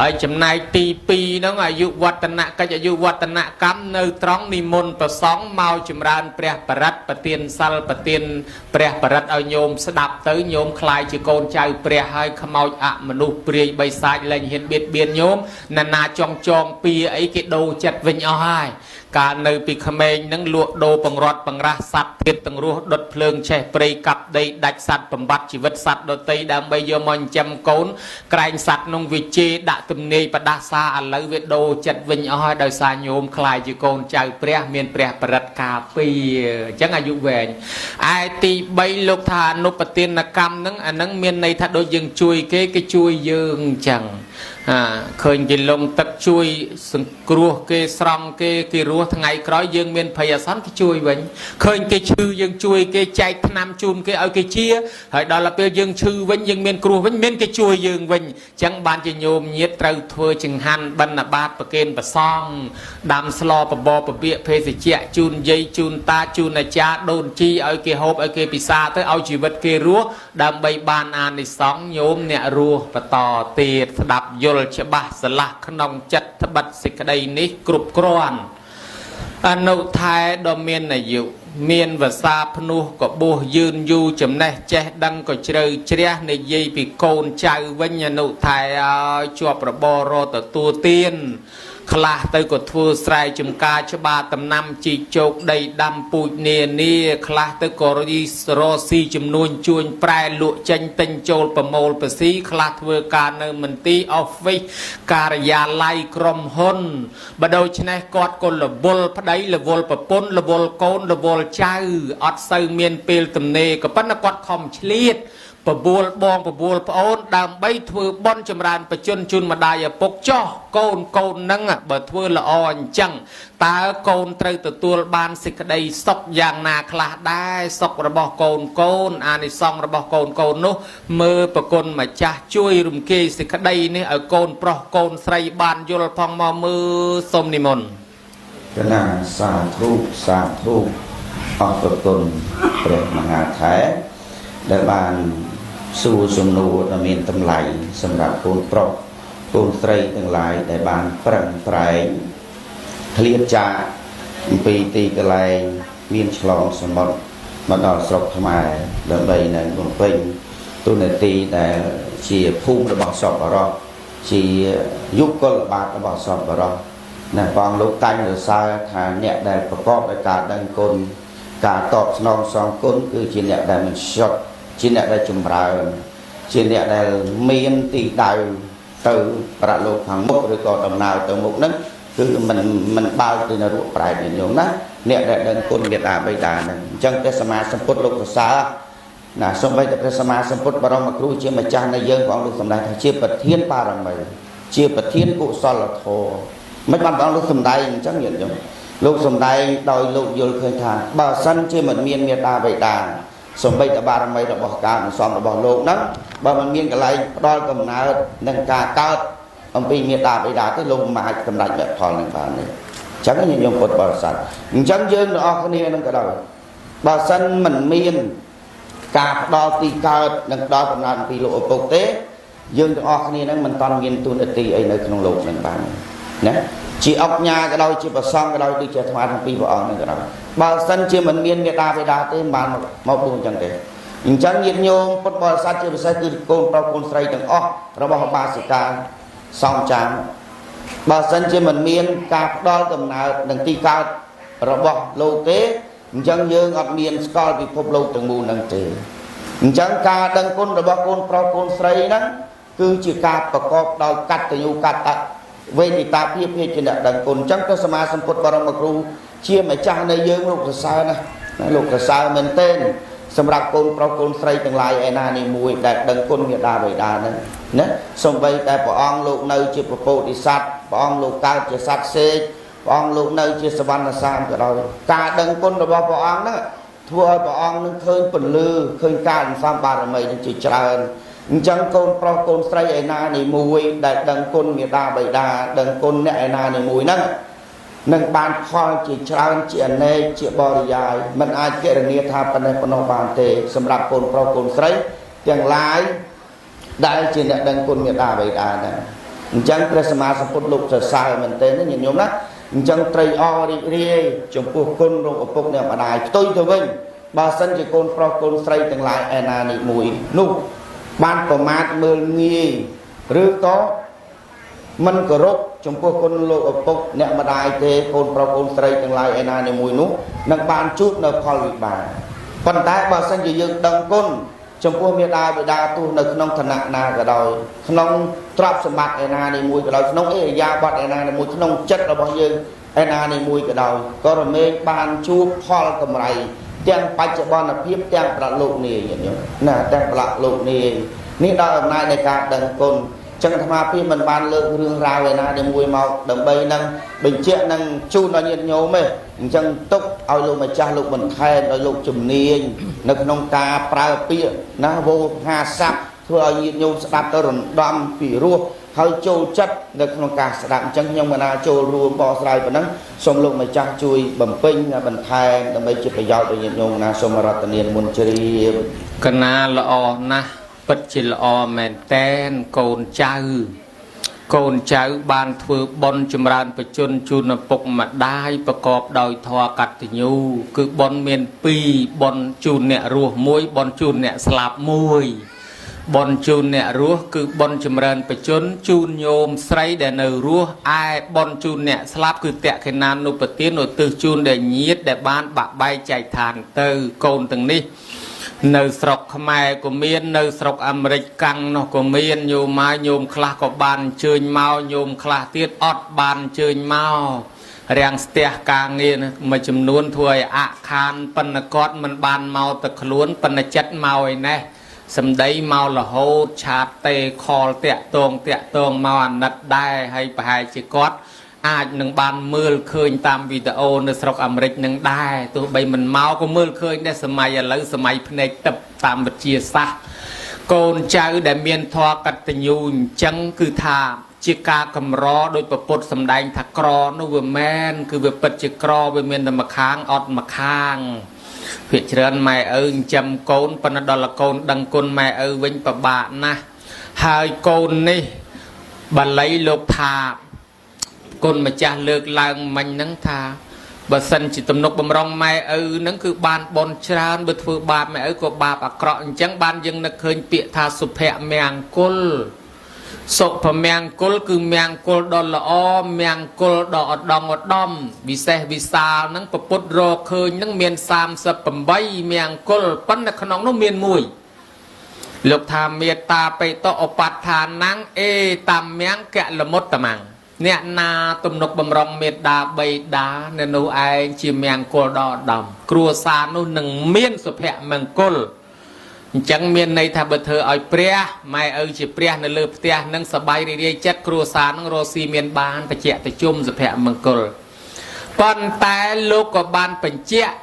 ហើយចំណែកទី2ហ្នឹងអាយុវឌ្ឍនកិច្ចអាយុវឌ្ឍនកម្មនៅត្រង់និមន្តប្រសង់មកចម្រើនព្រះបរិត្តប្រទានសិលប្រទានព្រះបរិត្តឲ្យញោមស្ដាប់ទៅញោមខ្លាយជាកូនចៅព្រះហើយខ្មោចអមនុស្សព្រាយបិសាចលែងហ៊ានបៀតបៀនញោមណាចងពីអីគេដូរចិត្តវិញអស់ហើយកាលនៅពីក្មេងហ្នឹងលក់ដូរបង្រត់បង្រាស់សัตว์ទៀតទាំងរស់ដុតភ្លើងឆេះព្រៃកាប់ដីដាច់សัตว์បំបត្តិជីវិតសัตว์ដតីដើម្បីយកមកចិញ្ចឹមកូនក្រែងសัตว์ក្នុងវិជេដាក់ទំនាយបដាសាឥឡូវវាដូរចិត្តវិញអស់ហើយដោយសារញោមខ្លាយជាកូនចៅព្រះមានព្រះបរិត្តការពារអញ្ចឹងអាយុវែងឯទី3លោកថាអនុបទានកម្មហ្នឹងអាហ្នឹងមានន័យថាដូចយើងជួយគេជួយយើងអញ្ចឹងឃើញគេលងទឹកជួយសង្គ្រោះគេស្រង់គេរស់ថ្ងៃក្រោយយើងមានភ័យអាសន្នគេជួយវិញឃើញគេឈឺយើងជួយគេចែកថ្នាំជូនគេឲ្យគេជាហើយដល់ពេលយើងឈឺវិញយើងមានគ្រោះវិញមានគេជួយយើងវិញអញ្ចឹងបានជាញោមញាតត្រូវធ្វើចង្ហាន់បិណ្ឌបាតប្រគេនប្រសង់ដាំស្លបបរពពាកភេសជ្ជៈជូនយាយជូនតាជូនអាចារ្យដូនជីឲ្យគេហូបឲ្យគេពិសាទៅឲ្យជីវិតគេរស់ដើម្បីបានអានិសង្សញោមអ្នករស់បន្តទៀតស្ដាប់យល់ច្បាស់ស្រឡះក្នុងចិត្តត្បិតសេចក្តីនេះគ្រប់គ្រាន់អនុថែដ៏មានអាយុមានវសាភ្នោះក៏បួសយឺនយូរចំណេះចេះដឹងក៏ជ្រៅជ្រះនិយាយពីកូនចៅវិញអនុថែឲ្យជាប់របររកទទួលទានខ្លះទៅក៏ធ្វើស្រែចម្ការច្បារដំណាំជីកជោគដីដាំពូជនានាខ្លះទៅក៏រីរកស៊ីចំនួនជួញប្រែលក់ចេញទិញចូលប្រមូលប្រស៊ីខ្លះធ្វើការនៅមន្ទីរ office ការិយាល័យក្រុមហ៊ុនបើដូច្នេះគាត់ក៏រវល់ប្តីរវល់ប្រពន្ធរវល់កូនរវល់ចៅអត់សូវមានពេលទំនេរក៏ប៉ុន្តែគាត់ខំឆ្លៀតបបួលបងបបួលប្អូនដើម្បីធ្វើបន់ចម្រើនបជនជូនម្ដាយឪពុកចោះកូនហ្នឹងបើធ្វើល្អអញ្ចឹងតើកូនត្រូវទទួលបានសេចក្តីសុខយ៉ាងណាខ្លះដែរសុខរបស់កូនអានិសង្សរបស់កូននោះមើលប្រគុណម្ចាស់ជួយរំគេសេចក្តីនេះឲ្យកូនប្រុសកូនស្រីបានយល់ផងមកមើលសូមនិមន្តកណាសាធុអរគុណព្រះមហាថែដែលបានសួរសំណួរដ៏មានតម្លៃសម្រាប់កូនប្រុសកូនស្រីទាំងឡាយដែលបានប្រឹងប្រែងឃ្លាតចាកអំពីទីកន្លែងមានឆ្លងសមុទ្រមកដល់ស្រុកខ្មែរដើម្បីនៅបំពេញទូនាទីដែលជាភូមិរបស់សពអរោះ chỉ giúp có là bà có bảo sọp vào đó nè còn lúc tay rồi sao thà nhẹ đạiประกอบvới cả đăng côn cả tọt non song côn cứ chỉ nhẹ đại mình shot chỉ nhẹ đại chùm rào chỉ nhẹ đại miên tì đại từ bả lục hàng mốc rồi còn đồng nào từ mục nấng cứ mình bao từ là ruộng phải để nhổm đó nhẹ đại đăng côn việt à bây đà này chân cái sama samput lục xa nè xong bây giờ sama samput bà mà kêu chia mà cha này dân của ông được làm đại chia bật thiên ba rằng mày chia bật thiên cụ so là thô mấy bạn bảo lúc sầm đây chắc nhận rồi lúc sầm đây đòi lúc vô khơi thàn bà sân chia mình miên miệt đà vậy đà xong bây giờ ba rằng mày đã bỏ cả mình xong đã bỏ lộn đó bà mình miên cái này đòi cầm nào nâng cả cao ông bị miệt đà vậy đà cái lúc mà cầm đại mẹ thòn lên bà này chắc là những dùng cột bà sân chẳng dương nó cái này nâng cả đầu bà sân mình miên cả đo tì cao nâng đo cầm nào bị lộ cột tế dương cho cái này mình toàn miên tu nợ tì ấy nơi trong lục nâng bà nè chỉ ốc nhà cái đâu chỉ bà xong cái đâu đi chơi thoải thằng pi vào ông cái đâu bà sân chỉ mình miên người ta về đa tới bàn một buồn chẳng để những chẳng nhiệt nhôm bắt bò sát chỉ bà sai từ côn pro côn sấy chẳng rồi bảo bà sĩ ca xong chán bà sân chỉ mình miên cạp đo tầm nào đừng ti cao rồi bảo lâu tế những chẳng dương ngọt miên scol bị phốp lâu từng mù nâng tế những chẳng ca đừng côn rồi bảo côn pro côn sấy đó cứ chỉ cạp và cọp đòi cắt từ nhu cắt tạ về thì ta biết trên đại đằng cồn chắc có sama samput barang makru chia mà cha này dương lục sao nè lục sao mình tên sầm rạp cồn pro cồn sấy từng lại ena này mùi đại đằng cồn người đa vậy đa này nè xong vậy đại bảo ông lục nơi chia bộ đi sát bảo ông lục cao chia sát xe bảo ông lục nơi chia savan sam cái đó cả đằng cồn rồi bảo ông đó thua bảo ông nó khơi phần lư khơi ca sam ba rồi mày chỉ tràn chẳng côn pro côn sấy ai na này mùi đại đằng côn người ta bày đà đằng côn nè ai na này mùi nâng bàn khoan chỉ tràn chỉ anh này chỉ bò dài mình ai kể được nghe tha phần này phần nào bàn tề sầm rạp côn pro côn sấy chẳng lái đại chỉ nè đằng côn người ta bày đà này chẳng cái sama samput lục giờ sai mình tên nó nhìn nhôm đó chẳng tray o đi đi trong cuộc côn rồi cuộc này mà đài tôi thôi vinh bà sân chỉ côn pro côn sấy chẳng lái ai na này mùi nụ ban của mát mưa nghi rư có mình có rốt chúng cô con lộ ở bốc nè mà đài thế con pro con sấy tương lai ai này mùi nú nâng ban chút nó khol bị bà còn tại bà sân chỉ dừng đằng con chúng cô miệt đài bị đa tu nâng nông thần nặng na cả đời nông trap sầm bạc ai này mùi cả đời nông ấy da bạc ai này mùi nông chất là bao nhiêu ai này mùi cả đời có rồi mê ban chút khol cầm lại chẳng phải cho bọn là phiếp chẳng là lục nè nè chẳng là lục nè ní đó hôm nay này cả đằng cồn chẳng tham khi mình ban lượng rương ra về na để mùi màu đầm bay năng bình chuyện năng chu nó nhiệt nhố mê chẳng túc ao lục mà cha lục mình khen ao lục chùm niên nực nông ca pra pia na vô hà sap thua ao nhiệt nhố đạp tơ rừng đom pỉ rua hơi châu chất nực nông ca đạm chẳng nhưng mà na châu rùa bò sài và nắng xong lục mà cha chui bầm pinh bầm khen đầm bay chỉ phải giao được nhiệt nhố na xong mà rát niên muốn chơi cái na lọ na bật chỉ lọ mền ten cồn cháu ban thưa bon chum ran bạch chun chun pục mà đaiประกอบ ដោយ ធម៌ កតញ្ញូ គឺ bon មាន 2 bon ជូន អ្នក រស់ 1 bon ជូន អ្នក ស្លាប់ 1 bon ជូន អ្នក រស់ គឺ bon ចម្រើនបជន ជូន ញោម ស្រី ដែល នៅ រស់ ឯ bon ជូន អ្នក ស្លាប់ គឺ តក្កិណានុបទាន ឧទ្ទិស ជូន ដែលញាតិ ដែល បាន បាក់បែក ចែកឋាន ទៅ កូន ទាំង នេះ នៅស្រុកខ្មែរក៏មាននៅស្រុកអាមេរិកកាំងនោះក៏មានញោមមកញោមខ្លះក៏បានអញ្ជើញមកញោមខ្លះទៀតអត់បានអញ្ជើញមករាំងស្ទះការងារមួយចំនួនធ្វើឲ្យអខានប៉ុន្តែគាត់មិនបានមកទៅខ្លួនប៉ុន្តែចិត្តមកឯនេះសម្ដីមករហូតឆាតតេខលតាក់តងមកអាណិតដែរហើយប្រហែលជាគាត់អាចនឹងបានមើលឃើញតាមវីដេអូនៅស្រុកអាមេរិកនឹងដែរទោះបីមិនមកក៏មើលឃើញដែរសម័យឥឡូវសម័យភ្នែកទឹកតាមវិទ្យាសាស្ត្រកូនចៅដែលមានធម៌កតញ្ញូអញ្ចឹងគឺថាជាការកម្រដោយប្រពុតសម្ដែងថាក្រនោះវាមែនគឺវាពិតជាក្រវាមានតែម្ខាងអត់ម្ខាងភាគច្រើនម៉ែឪចិញ្ចឹមកូនប៉ុន្តែដល់កូនដឹងគុណម៉ែឪវិញពិបាកណាស់ហើយកូននេះបាលីលោកថាគុណម្ចាស់លើកឡើងមិញហ្នឹងថាបើសិនជាទំនុកបំរុងម៉ែឪហ្នឹងគឺបានបនច្រើនបើធ្វើបាបម៉ែឪក៏បាបអាក្រក់អញ្ចឹងបានយើងនឹកឃើញពាក្យថាសុភមង្គល សុភមង្គលគឺមង្គលដ៏ល្អមង្គលដ៏ឧត្តមឧត្តមវិសេសវិសាលនឹងពុទ្ធរកឃើញនឹងមាន38មង្គលប៉ុន្តែក្នុងនោះមានមួយលោកថាមេត្តាបេតឧបដ្ឋានังអេតាមមង្គលមុតតមੰអ្នកណាទំនុកបំរុងមេត្តាបិតានៅនោះឯងជាមង្គលដ៏ឧត្តមគ្រួសារនោះនឹងមានសុភមង្គលអញ្ចឹងមានន័យថាបើធ្វើឲ្យព្រះម៉ែឪជាព្រះនៅលើផ្ទះនឹងសบายរីរាយចិត្តគ្រួសារនឹងរស់ស៊ីមានបានបច្ចៈតិជុំសុភមង្គលប៉ុន្តែលោកក៏បានបញ្ជាក់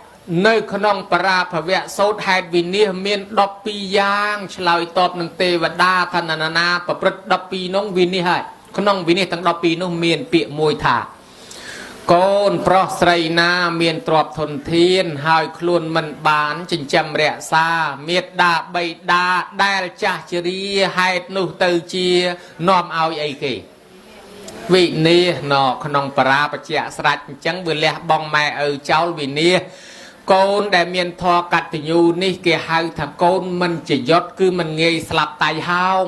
នៅក្នុងបរាភវៈសូត្រហេតុវិនិច្ឆ័យមាន12យ៉ាងឆ្លើយតបនឹងទេវតាថាណាប្រព្រឹត្ត12នោះវិនិច្ឆ័យហើយក្នុងវិនិច្ឆ័យទាំង12នោះមានពាក្យមួយថាកូនប្រុសស្រីណាមានទ្រព្យធនធានហើយខ្លួនមិនបានចិញ្ចឹមរក្សាមេត្តាបិតាដែលចាស់ជរាហេតុនោះទៅជានាំឲ្យអីគេវិនិច្ឆ័យណក្នុងបរាបច្ចៈស្រេចអញ្ចឹងវាលះបងម៉ែឪចោលវិនិច្ឆ័យកូនដែលមានធម៌កតញ្ញូនេះគេហៅថាកូនមិនជាយត់គឺមិនងាយស្លាប់តៃហោង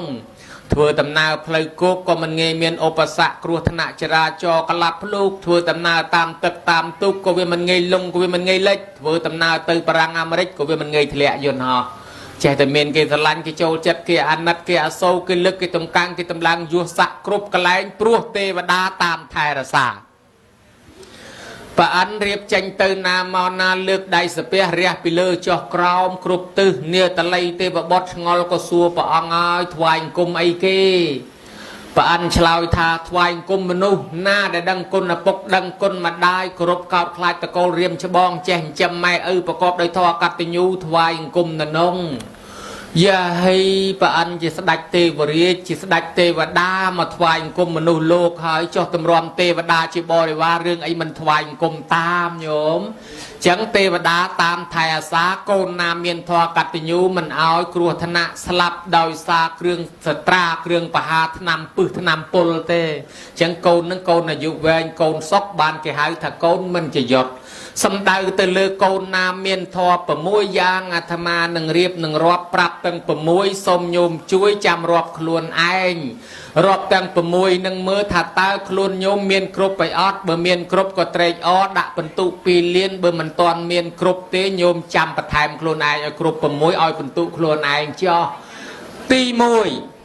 ធ្វើដំណើរផ្លូវគោកក៏មិនងាយមានឧបសគ្គគ្រោះថ្នាក់ចរាចរណ៍ក្លាប់ភ្លុកធ្វើដំណើរតាមទឹកតាមទូកក៏វាមិនងាយលងក៏វាមិនងាយលិចធ្វើដំណើរទៅបារាំងអាមេរិកក៏វាមិនងាយធ្លាក់យន្តហោះចេះតែមានគេស្រឡាញ់គេចូលចិត្តគេអាណិតគេអាសូរគេលើកគេតំកាំងគេតម្លើងយសស័កគ្រប់កន្លែងព្រោះទេវតាតាមថែរក្សាប្រអិនរៀបចេញទៅណាមកណាលើកដៃសាពះរះពីលើចុះក្រោមគ្រប់ទិសនាតល័យទេវបុត្រឆ្ងល់ក៏សួរព្រះអង្គហើយថ្វាយអង្គមអីគេប្រអិនឆ្លើយថាថ្វាយអង្គមមនុស្សណាដែលដឹងគុណឪពុកដឹងគុណម្ដាយគោរពកោតខ្លាចតកូលរៀមច្បងចេះចិញ្ចឹមម៉ែឪប្រកបដោយធម៌កតញ្ញូថ្វាយអង្គមណនងយ៉ាហីប្រអិនជាស្ដេចទេវរាជជាស្ដេចទេវតាមកថ្វាយអង្គមមនុស្សលោកហើយចុះតម្រាំទេវតាជាបរិវាររឿងអីមិនថ្វាយអង្គមតាមញោមចឹងទេវតាតាមថែអាសាកូនណាមានធម៌កតញ្ញូមិនអោយគ្រោះថ្នាក់ស្លាប់ដោយសារគ្រឿងសត្រាគ្រឿងបហាថ្នាំពឹសថ្នាំពុលទេចឹងកូននឹងកូនអាយុវែងកូនសុខបានគេហៅថាកូនមិនជាយត់សំដៅទៅលើកូនណាមានធម៌6យ៉ាងអាត្មានឹងរៀបនឹងរាប់ប្រាប់ទាំង6សូមញោមជួយចាំរាប់ខ្លួនឯងរាប់ទាំង6នឹងមើលថាតើខ្លួនញោមមានគ្រប់ไปអត់បើមានគ្រប់ក៏ត្រេកអរដាក់បន្ទុក2លានបើមិនទាន់មានគ្រប់ទេញោមចាំបន្ថែមខ្លួនឯងឲ្យគ្រប់6ឲ្យបន្ទុកខ្លួនឯងចោះទី1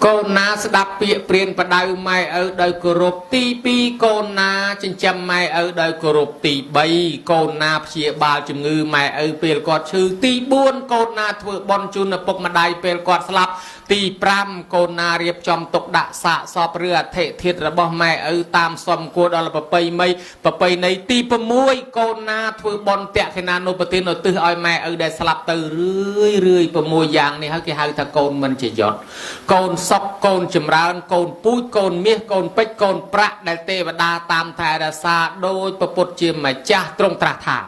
កូនណាស្ដាប់ពាក្យព្រានបដៅម៉ែឪដោយគោរពទី2កូនណាចិញ្ចឹមម៉ែឪដោយគោរពទី3កូនណាព្យាបាលជំងឺម៉ែឪពេលគាត់ឈឺទី4កូនណាធ្វើបុណ្យជូនឪពុកម្ដាយពេលគាត់ស្លាប់ទី5កូនណារៀបចំទុកដាក់សាកសពឬអធិធាតុរបស់ម៉ែឪតាមសមគួរដល់ប្រពៃណីទី6កូនណាធ្វើបុណ្យតក្កិណានុប្រទានឧទ្ទិសឲ្យម៉ែឪដែលស្លាប់ទៅរឿយ6យ៉ាងនេះហើយគេហៅថាកូនមិនជាយត់កូនសុកកូនចម្រើនកូនពូជកូនមាសកូនពេជ្រកូនប្រាក់ដែលទេវតាតាមថែរក្សាដោយព្រះពុទ្ធជាម្ចាស់ទ្រង់ត្រាស់ថា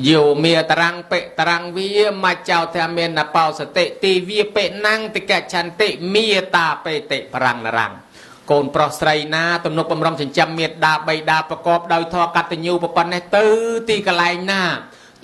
យោមេតរាំងពេតរាំងវាមកចៅថាមានបោសតិទីវាពេណាំងតិកច្ឆន្តិមេតាបេតិប្រាំងរាំងកូនប្រុសស្រីណាទំនុកបំរុងចិញ្ចឹមមេត្តាបិតាប្រកបដោយធម៌កតញ្ញូប៉ុណ្ណេះទៅទីកន្លែងណា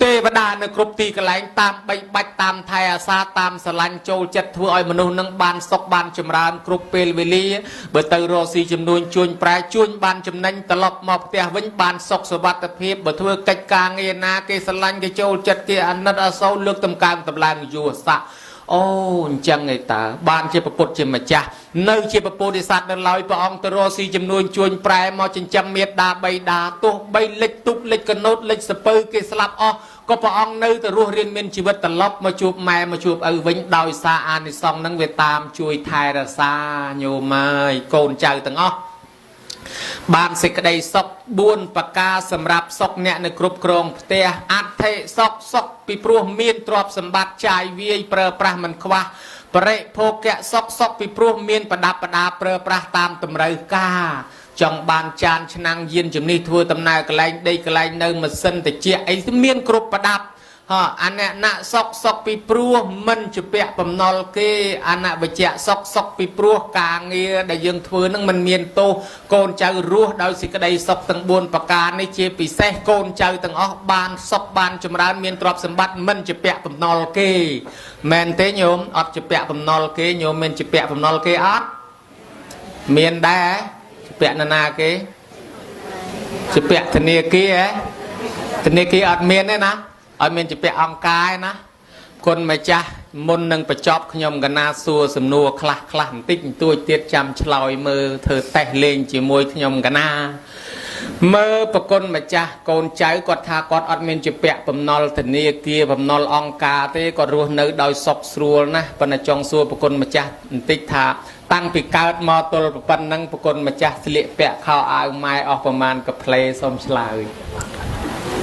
ទេវតានៅគ្រប់ទីកន្លែងតាមបីបាច់តាមថែអាសាតាមស្រឡាញ់ចូលចិត្តធ្វើឲ្យមនុស្សនឹងបានសុខបានចម្រើនគ្រប់ពេលវេលាបើទៅរកស៊ីចំនួនជួញប្រែជួញបានចំណេញត្រឡប់មកផ្ទះវិញបានសុខសុវត្ថិភាពបើធ្វើកិច្ចការងារណាគេស្រឡាញ់គេចូលចិត្តគេអាណិតអាសូរលើកតម្កើងតម្លើងយសស័ក្តិអូអញ្ចឹងឯតើបានជាពុទ្ធជាម្ចាស់នៅជាពុទ្ធិសត្វនៅឡើយព្រះអង្គទៅរកស៊ីចំនួនជួញប្រែមកចិញ្ចឹមមេត្តាបិតាទោះបីលិចទុកលិចកណូតលិចសពើគេស្លាប់អស់ក៏ព្រះអង្គនៅទៅរស់រៀនមានជីវិតត្រឡប់មកជួបម៉ែមកជួបឪវិញដោយសារអានិសង្សនឹងវាតាមជួយថែរក្សាញោមហើយកូនចៅទាំងអស់បានសេចក្តីសុខ4ប្រការសម្រាប់សុខអ្នកនៅគ្រប់គ្រងផ្ទះអត្ថិសុខពីព្រោះមានទ្រព្យសម្បត្តិចាយវាយប្រើប្រាស់មិនខ្វះបរិភោគៈសុខពីព្រោះមានប្រដាប់ប្រដាប្រើប្រាស់តាមតម្រូវការចង់បានចានឆ្នាំងយានជំនិះធ្វើដំណើរកន្លែងដីកន្លែងនៅម៉ាស៊ីនត្រជាក់អីមានគ្រប់ប្រដាប់អនៈសុខពីព្រោះមិនជាពាក់បំណុលគេអនវជ្ជៈសុខពីព្រោះការងារដែលយើងធ្វើនឹងមិនមានទោសកូនចៅរស់ដោយសេចក្តីសុខទាំង4ប្រការនេះជាពិសេសកូនចៅទាំងអស់បានសុខបានចម្រើនមានទ្រព្យសម្បត្តិមិនជាពាក់បំណុលគេមែនទេញោមអត់ជាពាក់បំណុលគេញោមមានជាពាក់បំណុលគេអត់ miền đá bẹn là na cái chỉ bẹn thằng nia kia ở miền đấy na ở miền chỉ bẹn ông cái naคนมาจ้ะมุนนึงไปจอบขยมกันนาซัวสมนัวคลาคลาติ๊กตัวเตี้ยจำฉลอยมือเธอแต่เลงจีมวยขยมกันนาเมื่อปกติมาจ้ะโกนใจกอดทากอดอัดเมนจะเปะผมนอลทนีเกียผมนอลองกาเต้ก็รู้เนื้อดอยศกสัวนะปนจงซัวปกติมาจ้ะติ๊กทาตั้งปีกาดมอตัวปันนังปกติมาจ้ะสิเละเปะข้าวอายไม้ออกประมาณกับเพลย์สมฉลาย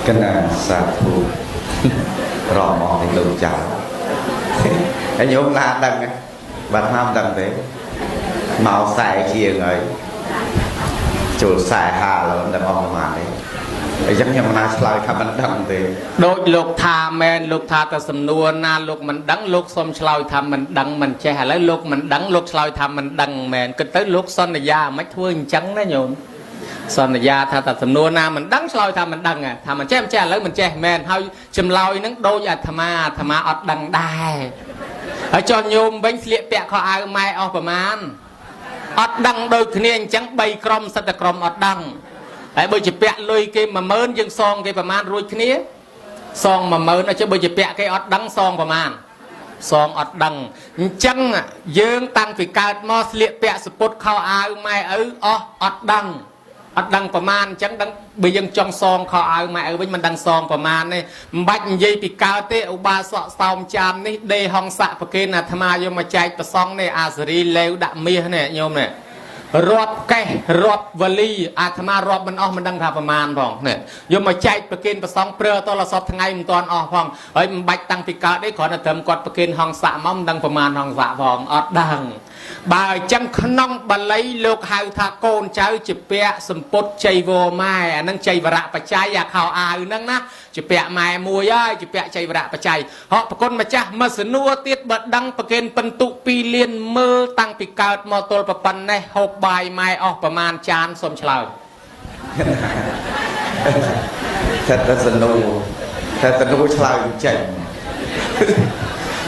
กันนาสาธุรอมองในดวงใจไอ้โยมลาดังไงบัดห้ามดังเด้เมาใส่เคียงเลยจูดใส่หาแล้วดังออกมาเลยไอ้ยังยังนาสลายคำมันดังเด้โดยลูกทาแมนลูกทาแต่สำนวนนาลูกมันดังลูกสมฉลายทำมันดังมันแช่แล้วลูกมันดังลูกฉลายทำมันดังแมนก็tớiลูกสัญญาไม่ทั่วจังนะโยมสัญญาถ้าตัดสำนวนนามันดังฉลายทำมันดังไงทำมันแช่แล้วมันแช่แมนเฮาจำลอยนั่งโดยธรรมะอดดังได้ไอ้จอนโยมเบ่งเสียเปะข้ออายไม้ออกประมาณอดดังโดยเนียนจังใบกรมสัตกรมอดดังไอ้ใบจะเปะลุยเกมมาเมินยังซองเกมประมาณรุยเนี้ยซองมาเมินไอ้เจ้าใบจะเปะเกมอดดังซองประมาณซองอดดังจังยืงตั้งฝีกาดมอสเลียเปะสปุดข้ออายไม้อดดังประมาณจังดังไปยังจองซองข้ออายไม้มันดังซองประมาณนี่บัดยีปีกาเตอุบาสซอมจามนี่เดหองสะปะเกนะธรรมายมใจประซองในอาสรีเลวดะเมียเนี่ยโยมเนี่ยรอบแก่รอบวลีอาธรรมารอบมันมันดังท่าประมาณพองเนี่ยยมใจปะเกนประซองเปลือตลอดสอบทั้งไงมันตอนพองเฮ้ยมันบัดตั้งปีกาได้ขอนะเติมกอดปะเกนหองสะมั่มดังประมาณหองสะพองอดดังบ่ายจังขนมบาลีโลกหายทาโกนเจ้าจิเปะสมปดใจโวไม้นั่งใจวระปัจจัยอยากข่าวอานั่งนะจิเปะไม้มวยย่อยจิเปะใจวระปัจจัยเหาะปกติมาจ้ะมาสนัวเตียดบัดดังปะเกนปันตุปีเลียนมือตั้งปีกาดมอตลปปันในหกใบไม้ออกประมาณจานสมฉลาดถ้าสนุฉลาดจริง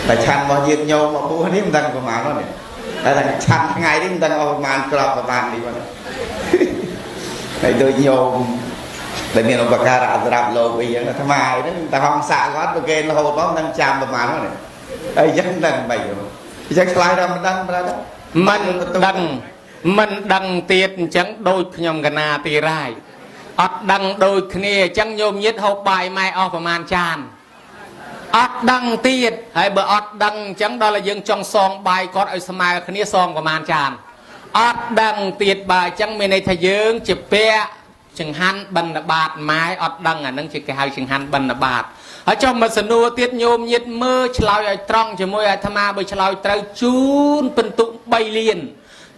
แต่ชันมาเย็นโยมมาพูดนี่มันดังประมาณนั้นเนี่ยแต่ชันไงนี่มันดังออกประมาณกรอบประมาณนี้วันในโดยโยมแต่เมียนอุปการะสำหรับโลกีอย่างนั้นทำไมนั่นแต่ห้องสระก็ตัวเกณฑ์เราต้องดังจามประมาณนั้นเนี่ยไอ้ยังดังไปอยู่ยังฉลาดมันดังอะไรđóมันดังเตียนจังโดยขยมกันนาตีไรอดดังโดยเนียจังโยมยึดหกใบไม้ออกประมาณจานอดดังเตียดให้เบออดดังจังดอลยังจองซองใบกอดไอ้สมัยคณีซองประมาณจานอดดังเตียดใบจังมีในทะเยิงจะเปะจึงหันบรรณบาตไม้อดดังนั่งจะแก่จึงหันบรรณบาตให้จอมมาสนุเตียดโยมยึดมือฉลอยไอ้ตรองจะมวยไอ้ธรรมาใบฉลอยเต้าจูนเป็นตุใบเลียน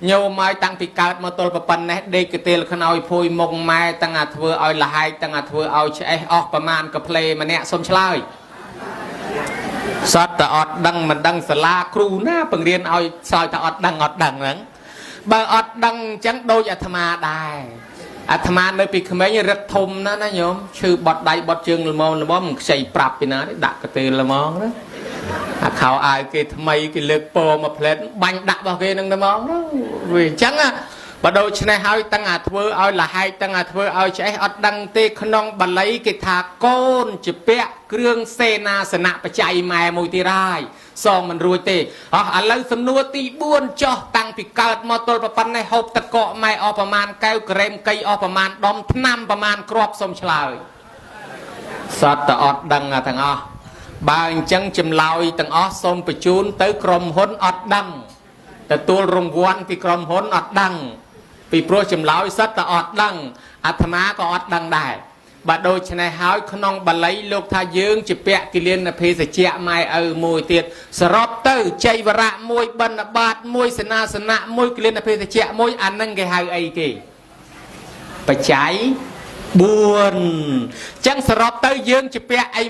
โยมไม้ตั้งปีกาดมาตลปปันเนเด็กเตลขนอยพูยมงไม้ตั้งอาเทอเอาละหายตั้งอาเทอเอาใช้ออกประมาณกับเพลมาเนี่ยสมฉลอยสัตว์อดดังมันดังสลาครูหน้าเพิ่งเรียนเอาซอยแต่อดดังนั้นบางอดดังจังโดยอาตมาได้อาตมาในปีขมิ้นรักทมนะโยมชื่อบทใดบทเชิงละมองละบ่มใส่ปรับไปนะดักกระตือละมองนะข่าวอายกิทำไมกิเลือกโปมาเพลนบังดักบอกกินั่งละมองนะวิจังอ่ะบโดชนะหายตั้งอาเทอเอาละหายตั้งอาเทอเอาใช้อดดังเตะขนองบัลลัยกิทาโกนจิเปะเครื่องเสนาสนะปัจจัยแม่มวยตีไรซองมันรวยเตะอะไรสำนวนตีบ้วนจ่อตั้งปีกาดมอตลปปันในหอบตะเกาะไม่ออกประมาณแก้วเกรมไกออกประมาณดอมน้ำประมาณกรอบสมฉลาดสัตว์อดดังอ่ะทั้งบางจังจำลอยตั้งส้มประจูนเตะกรมหนอดดังแต่ตัวรางวัลปีกรมหนอดดังปีโปรจำลอยสัตว์อดดังอาตมาก็อดดังได้บาดโดยชนะหายขนองบัลลัยโลกทายืงจะเปะกิเลนเพศเจไม่มวยเตียดสรอบเตอร์ใจวระมวยบรรณบาตมวยสนาสนะมวยกิเลนเพศเจมวยอันนั่งแกหายไอ้กี่ไปใช้บุญจังสรอบเตอร์ยืงจะเปะไอ้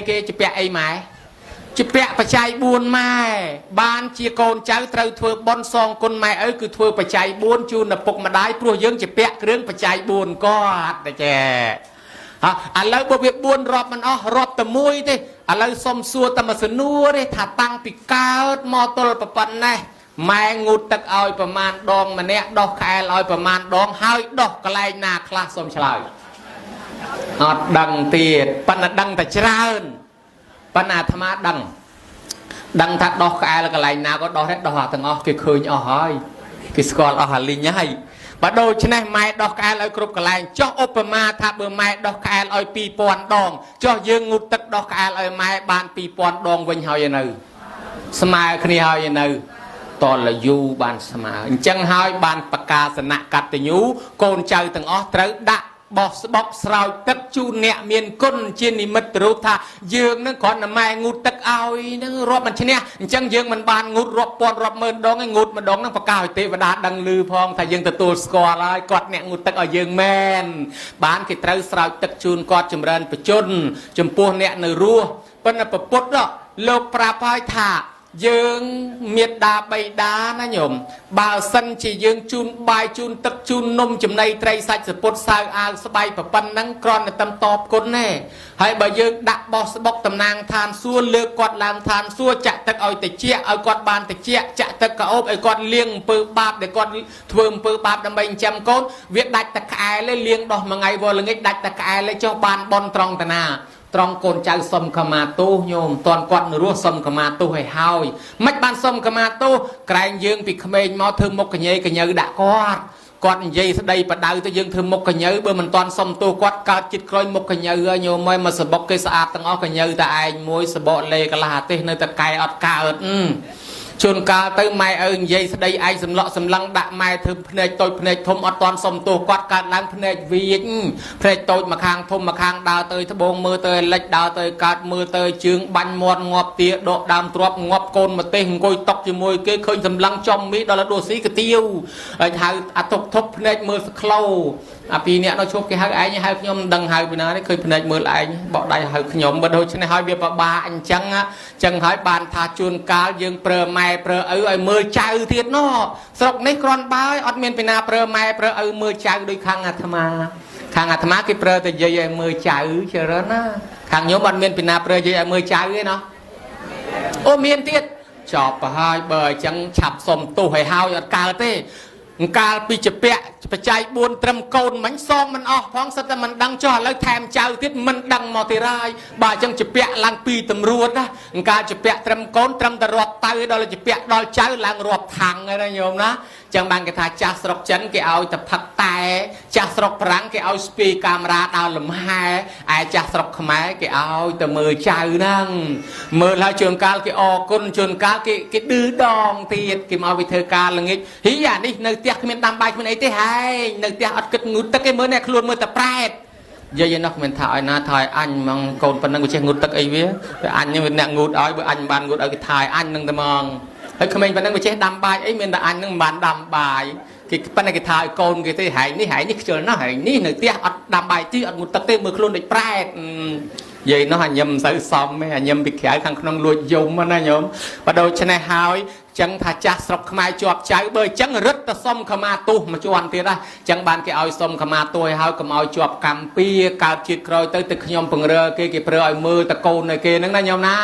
กี่จะเปะไอ้หมายจะเปะปัจจัยบุญไม่บ้านเชียโกนเจ้าเตาเถื่อบอลซองคนไม่คือเถื่อปัจจัยบุญจูนปกมาได้พวกยังจะเปะเรื่องปัจจัยบุญก็ได้แก่อะไรบวบบุญรอบมันรอบตะมุยดิอะไรสมสัวตะมาสนัวดิถ้าตั้งปีกาดมอตลปปันไง ម៉ែងូតទឹកឲ្យប្រមាណដងម្នាក់ដោះខែលឲ្យប្រមាណដងហើយដោះកន្លែងណាខ្លះសូមឆ្លើយអត់ដឹងទៀតប៉ុន្តែដឹងតែច្រើនប៉ុន្តែអាត្មាដឹងថាដោះក្អែលកន្លែងណាក៏ដោះដែរដោះអាទាំងអស់គេឃើញអស់ហើយគេស្គាល់អស់អាលីងហើយបើដូច្នេះម៉ែដោះក្អែលឲ្យគ្រប់កន្លែងចុះឧបមាថាបើម៉ែដោះក្អែលឲ្យ 2000 ដងចុះយើងងូតទឹកដោះក្អែលឲ្យម៉ែបាន 2000 ដងវិញហើយនៅស្មើគ្នាហើយនៅតលយូបានស្មើអញ្ចឹងហើយបានប្រកាសនកតញ្ញូកូនចៅទាំងអស់ត្រូវដាក់បោះស្បប់ស្រោចទឹកជូនអ្នកមានគុណជានិមិត្តរូបថាយើងនឹងគ្រាន់តែម៉ែងូតទឹកឲ្យនឹងរាប់មិនឈ្នះអញ្ចឹងយើងមិនបានងូតរាប់ពាន់រាប់ម៉ឺនដងឯងងូតម្ដងនឹងប្រកាសឲ្យទេវតាដឹងឮផងថាយើងទទួលស្គាល់ហើយគាត់អ្នកងូតទឹកឲ្យយើងមែនបានគេត្រូវស្រោចទឹកជូនគាត់ចម្រើនបជនចំពោះអ្នកនៅរស់ប៉ុន្តែពុទ្ធលោកប្រាប់ហើយថាយើងមេត្តាបិតាណាញោមបើសិនជាយើងជូនបាយជូនទឹកជូននំចំណីត្រីសាច់សពុតសៅអាវស្បៃប៉ុណ្ណឹងគ្រាន់តែតបគុណទេហើយបើយើងដាក់បោះស្បុកតំណាងឋានសួគ៌លើកគាត់ឡើងឋានសួគ៌ចាក់ទឹកឲ្យតិចឲ្យគាត់បានតិចចាក់ទឹកកោបឲ្យគាត់លាងអំពើបាបដែលគាត់ធ្វើអំពើបាបដើម្បីចិញ្ចឹមកូនវាដាច់តែក្អែលទេលាងដោះមួយថ្ងៃវល់ល្ងាចដាច់តែក្អែលទេចុះបានបនត្រង់តាណាត្រង់កូនចៅសុំខមាទោសញោមតន់គាត់នៅរស់សុំខមាទោសឲ្យហើយមិនបានសុំខមាទោសក្រែងយើងពីក្មេងមកធ្វើមុខកញ៉េកញើដាក់គាត់និយាយស្ដីបដៅទៅយើងធ្វើមុខកញើបើមិនតាន់សុំទោសគាត់កើតចិត្តក្រោយមុខកញើញោមមកសបុកគេស្អាតទាំងអស់កញើតែឯងមួយសបកលេកន្លះអាទេសនៅតែកែអត់កើតជួនកាលទៅម៉ែឪនិយាយស្ដីឯងសំឡក់សម្លឹងដាក់ម៉ែធ្វើភ្នែកតូចភ្នែកធំអត់តាន់សុំទោសគាត់កើតឡើងភ្នែកវាចភ្នែកតូចមកខាងធំមកខាងដើរទៅត្បូងមើលទៅលិចដើរទៅកើតមើលទៅជើងបាញ់មាត់ងាប់ទាដកដើមទ្របងាប់កូនម្ទេសអង្គុយតុកជាមួយគេឃើញសម្លឹងចំមីដល់ដូស៊ីកាទៀវហើយហៅអាតុកធប់ភ្នែកមើលស្ក្លោអាពីអ្នកនៅជួបគេហៅឯងហៅខ្ញុំមិនដឹងហៅពីណាទេឃើញភ្នែកមើលឯងបកដៃហៅខ្ញុំបើដូច្នេះហើយវាពិបាកអញ្ចឹងហើយបានថាជួនកាលយើងប្រើម៉ែប្រើឪឲ្យមើលចៅទៀតណោះស្រុកនេះគ្រាន់បើអត់មានពីណាប្រើម៉ែប្រើឪមើលចៅដូចខាងអាត្មាគេប្រើតែយាយឲ្យមើលចៅច្រើនណាខាងខ្ញុំអត់មានពីណាប្រើយាយឲ្យមើលចៅទេណោះអូមានទៀតចប់ទៅហើយបើអញ្ចឹងឆាប់សុំទោសឲ្យហើយអត់កើតទេកាលពីចពាក់បច្ច័យ4ត្រឹមកូនមិញសងមិនអស់ផងសិតតែមិនដឹងចុះឥឡូវថែមចៅទៀតមិនដឹងមកទីរាយបើអញ្ចឹងចពាក់ឡើងពីតម្រួតណាកាលចពាក់ត្រឹមកូនត្រឹមតែរាប់តៅដល់ចពាក់ដល់ចៅឡើងរាប់ថាំងហើយណាញោមណាចឹងបានគេថាចាស់ស្រុកចិនគេឲ្យតែផឹកតែចាស់ស្រុកប្រាំងគេឲ្យស្ពីកាមេរ៉ាដល់លំហែឯចាស់ស្រុកខ្មែរគេឲ្យតែមើលចៅហ្នឹងមើលហើយជួនកាលគេអរគុណជួនកាលគេឌឺដងទៀតគេមកវិធ្វើការល្ងាចហ៊ីអានេះនៅផ្ទះគ្មានដាំបាយគ្មានអីទេហែងនៅផ្ទះអត់គិតងូតទឹកគេមើលអ្នកខ្លួនមើលតែប្រែតយាយនោះមិនថាឲ្យណាថយអញហ្មងកូនប៉ុណ្ណឹងវាចេះងូតទឹកអីវាអញនេះវាអ្នកងូតឲ្យបើអញមិនបានងូតឲ្យគេថយអញនឹងតែហ្មងហើយក្មេងប៉ុណ្ណឹងវាចេះដាំបាយអីមានតែអញនឹងមិនបានដាំបាយគេប៉ុន្តែគេថាឲ្យកូនគេទេហែងនេះខ្ជិលណាស់ហែងនេះនៅផ្ទះអត់ដាំបាយទីអត់ងូតទឹកទេមើលខ្លួនដូចប្រែតយាយនោះអញញឹមមិនសូវសមទេអញញឹមពីក្រៅខាងក្នុងលួចយំណាញោមបើដូច្នេះហើយចឹងថាចាស់ស្រុកខ្មែរជាប់ចៅបើចឹងរឹតទៅសុំខមាទោសមួយជាន់ទៀតណាចឹងបានគេឲ្យសុំខមាទោសឲ្យហើយកុំឲ្យជាប់កម្មពីកើតជាតិក្រោយទៅខ្ញុំពង្រើគេប្រើឲ្យមើលតកូនឲ្យគេហ្នឹងណាញោមណា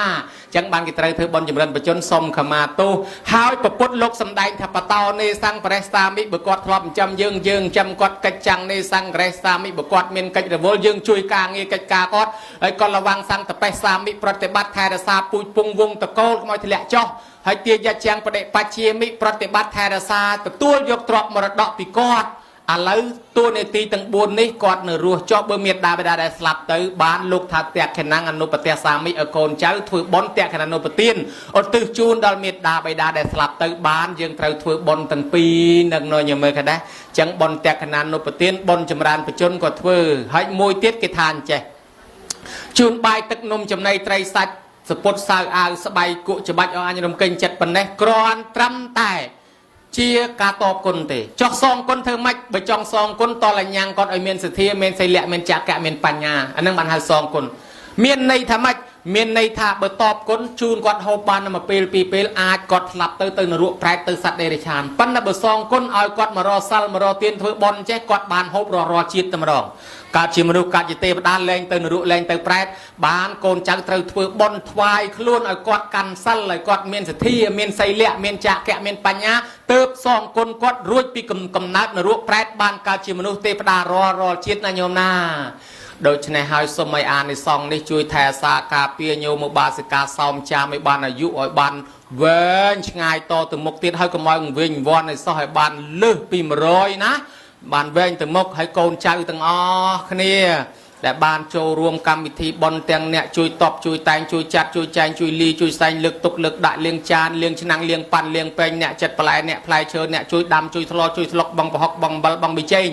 ចឹងបានគេត្រូវធ្វើបុណ្យចម្រើនបជនសុំខមាទោសហើយប្រពុតលោកសំដែងថាបតោនេសង្ឃបរិស្សាមិបើគាត់ធ្លាប់ចិញ្ចឹមយើងចាំគាត់កិច្ចចាំងនេសង្ឃបរិស្សាមិបើគាត់មានកិច្ចរវល់យើងជួយការងារកិច្ចការគាត់ហើយគាត់ระวังសង្ឃតបេសាមិប្រតិបត្តិថែរក្សាពូជពងវងតកូលកុំឲ្យធ្លាក់ចុះហើយទាយាចាំងបដិបច្ជាមិប្រតិបត្តិថែរក្សាទទួលយកទ្រព្យមរតកពីគាត់ឥឡូវតួនាទីទាំង4នេះគាត់នៅរស់ចុះបើមានដាបេដាដែលស្លាប់ទៅបានលោកថាតេខេណាំងអនុបតេសាមិឲ្យកូនចៅធ្វើបុណ្យតេខេណាំងអនុបទានឧទ្ទិសជូនដល់មេត្តាបិតាដែលស្លាប់ទៅបានយើងត្រូវធ្វើបុណ្យទាំងពីរនឹងនៅញមើលក៏ដែរចឹងបុណ្យតេខេណាំងអនុបទានបុណ្យចម្រើនបជនក៏ធ្វើហើយមួយទៀតគេថាអញ្ចេះជូនបាយទឹកនំចំណីត្រីសាច់សពុតសៅអាវស្បៃគក់ច្បាច់ឲ្យអញរំកិញចិត្តប៉ុណ្ណេះគ្រាន់ត្រឹមតែជាការតបគុណទេចោះសងគុណធ្វើម៉េចបើចង់សងគុណតលញ្ញាងគាត់ឲ្យមានសទ្ធាមានសីលៈមានចក្កៈមានបញ្ញាអានឹងបានហៅសងគុណមានន័យថាម៉េច មានន័យថាបើតបគុណជូនគាត់ហូបបានមួយពេលពីរពេលអាចគាត់ស្លាប់ទៅនរកប្រែតទៅសត្វដេរឆានប៉ុន្តែបើសងគុណឲ្យគាត់មករកសិលមករកទានធ្វើបុណ្យចេះគាត់បានហូបរាល់ជាតិតែម្ដងកើតជាមនុស្សកើតជាទេវតាលែងទៅនរកលែងទៅប្រែតបានកូនចៅត្រូវធ្វើបុណ្យថ្វាយខ្លួនឲ្យគាត់កាន់សិលឲ្យគាត់មានសទ្ធាមានសីលៈមានចាកៈមានបញ្ញាទើបសងគុណគាត់រួចពីកំណើតនរកប្រែតបានកើតជាមនុស្សទេវតារាល់ជាតិណាញោមណាដូច្នេះហើយសូមឲ្យអានិសង្ឃនេះជួយថែសាការពារញោមឧបាសិកាសោមចាមឲ្យបានអាយុឲ្យបានវែងឆ្ងាយតទៅមុខទៀតហើយកុំឲ្យវិញវ័នឲ្យសោះឲ្យបានលើសពី100ណាបានវែងទៅមុខហើយកូនចៅទាំងអស់គ្នាដែលបានចូលរួមកម្មវិធីបុណ្យទាំងអ្នកជួយតបជួយតែងជួយចាត់ជួយចែងជួយលីជួយសែងលើកទុកលើកដាក់លាងចានលាងឆ្នាំងលាងប៉ាន់លាងពេញអ្នកចិត្តបន្លែអ្នកផ្លែឈើអ្នកជួយដាំជួយថ្លជួយស្លុកបងប្រហុកបងអំបិលបងប៊ីចេង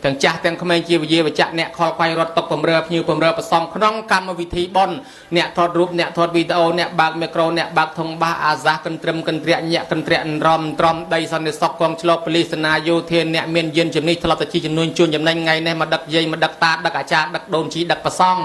ទាំងចាស់ទាំងក្មេងជាវិជាវចៈអ្នកខលខ្វាយរត់តុកបំរើភ្ញៀវបំរើប្រសំក្នុងកម្មវិធីបុណ្យអ្នកថតរូបអ្នកថតវីដេអូអ្នកបើកមីក្រូអ្នកបើកធុងបាសអាសាសកន្ទ្រឹមកន្ត្រាក់ញាក់កន្ត្រាក់រំត្រំដីសន្តិសុខកងឆ្លប់ប៉ូលីសសេនាយោធាអ្នកមានយានជំនិះធ្លាប់តែជាចំនួនជួនចំណេញថ្ងៃនេះមកដឹកយាយមកដឹកតាដឹកអាចារ្យដឹកដូនជីដឹកប្រសង់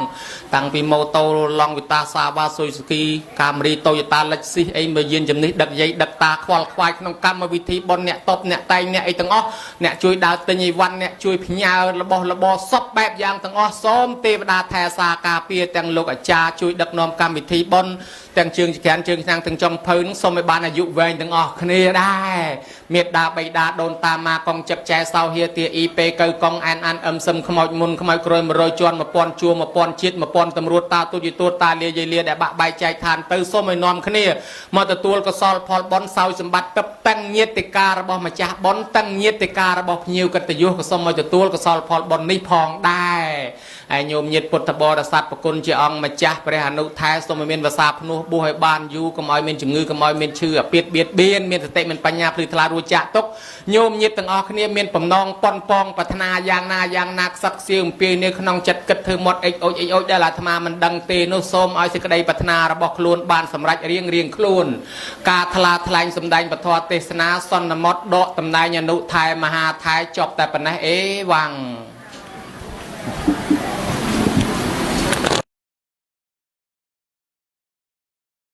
តាំងពីម៉ូតូឡង់វីតាសាវ៉ាស៊ុយស៊ូគីកាមេរីតូយូតាលិចស៊ីអីមកយានជំនិះដឹកយាយដឹកតាខ្វល់ខ្វាយក្នុងកម្មវិធីបុណ្យអ្នកតបអ្នកតែងអ្នកអីទាំងអស់អ្នកជួយដើរទិញអីវ៉ាន់អ្នកជួយផ្ញើរបស់របរសពបែបយ៉ាងទាំងអស់សូមទេវតាថែសាការពារទាំងលោកអាចារ្យជួយដឹកនាំកម្មវិធីបុណ្យទាំងជើងចក្រានជើងឆ្នាំងទាំងចុងភៅនឹងសូមឲ្យបានអាយុវែងទាំងអស់គ្នាដែរមេត្តាបិតាដូនតាម៉ាកងចិត្តចែសោហៀទាអ៊ីពេកៅកងអានអឹមសឹមខ្មោចមុនខ្មោចក្រោយ100ជាន់1000ជួរ1000ជាតិ1000តម្រួតតាទុយទួតតាលាយាយលាដែលបាក់បែកចែកឋានទៅសូមឲ្យនាំគ្នាមកទទួលកុសលផលបុណ្យសោយសម្បត្តិទឹកតាំងញាតិការរបស់ម្ចាស់បុណ្យតាំងញាតិការរបស់ភ្ញៀវកិត្តិយសក៏សូមឲ្យទទួលកុសលផលបុណ្យនេះផងដែរហើយញោមញាតិពុទ្ធបរិស័ទប្រគុណជាអង្គម្ចាស់ព្រះអនុថែសូមឲ្យមានវសាភ្នោះបួសឲ្យបានយូរកុំឲ្យមានជំងឺកុំឲ្យមានឈឺអាពាធបៀតបៀនមានសតិមានបញ្ញាភ្លឺថ្លារួចចាក់ទុកញោមញាតិទាំងអស់គ្នាមានបំណងប៉ុនប៉ងប្រាថ្នាយ៉ាងណាខ្សឹកខ្សៀវអំពីនៅក្នុងចិត្តគិតធ្វើមាត់អិចអូចដែលអាត្មាមិនដឹងទេនោះសូមឲ្យសេចក្តីប្រាថ្នារបស់ខ្លួនបានសម្រេចរៀងខ្លួនការថ្លាថ្លែងសម្ដែងពធទេសនាសន្មតដកតំណែងអនុថែមហាថែចប់តែប៉ុណ្ណេះអេវ៉ាំង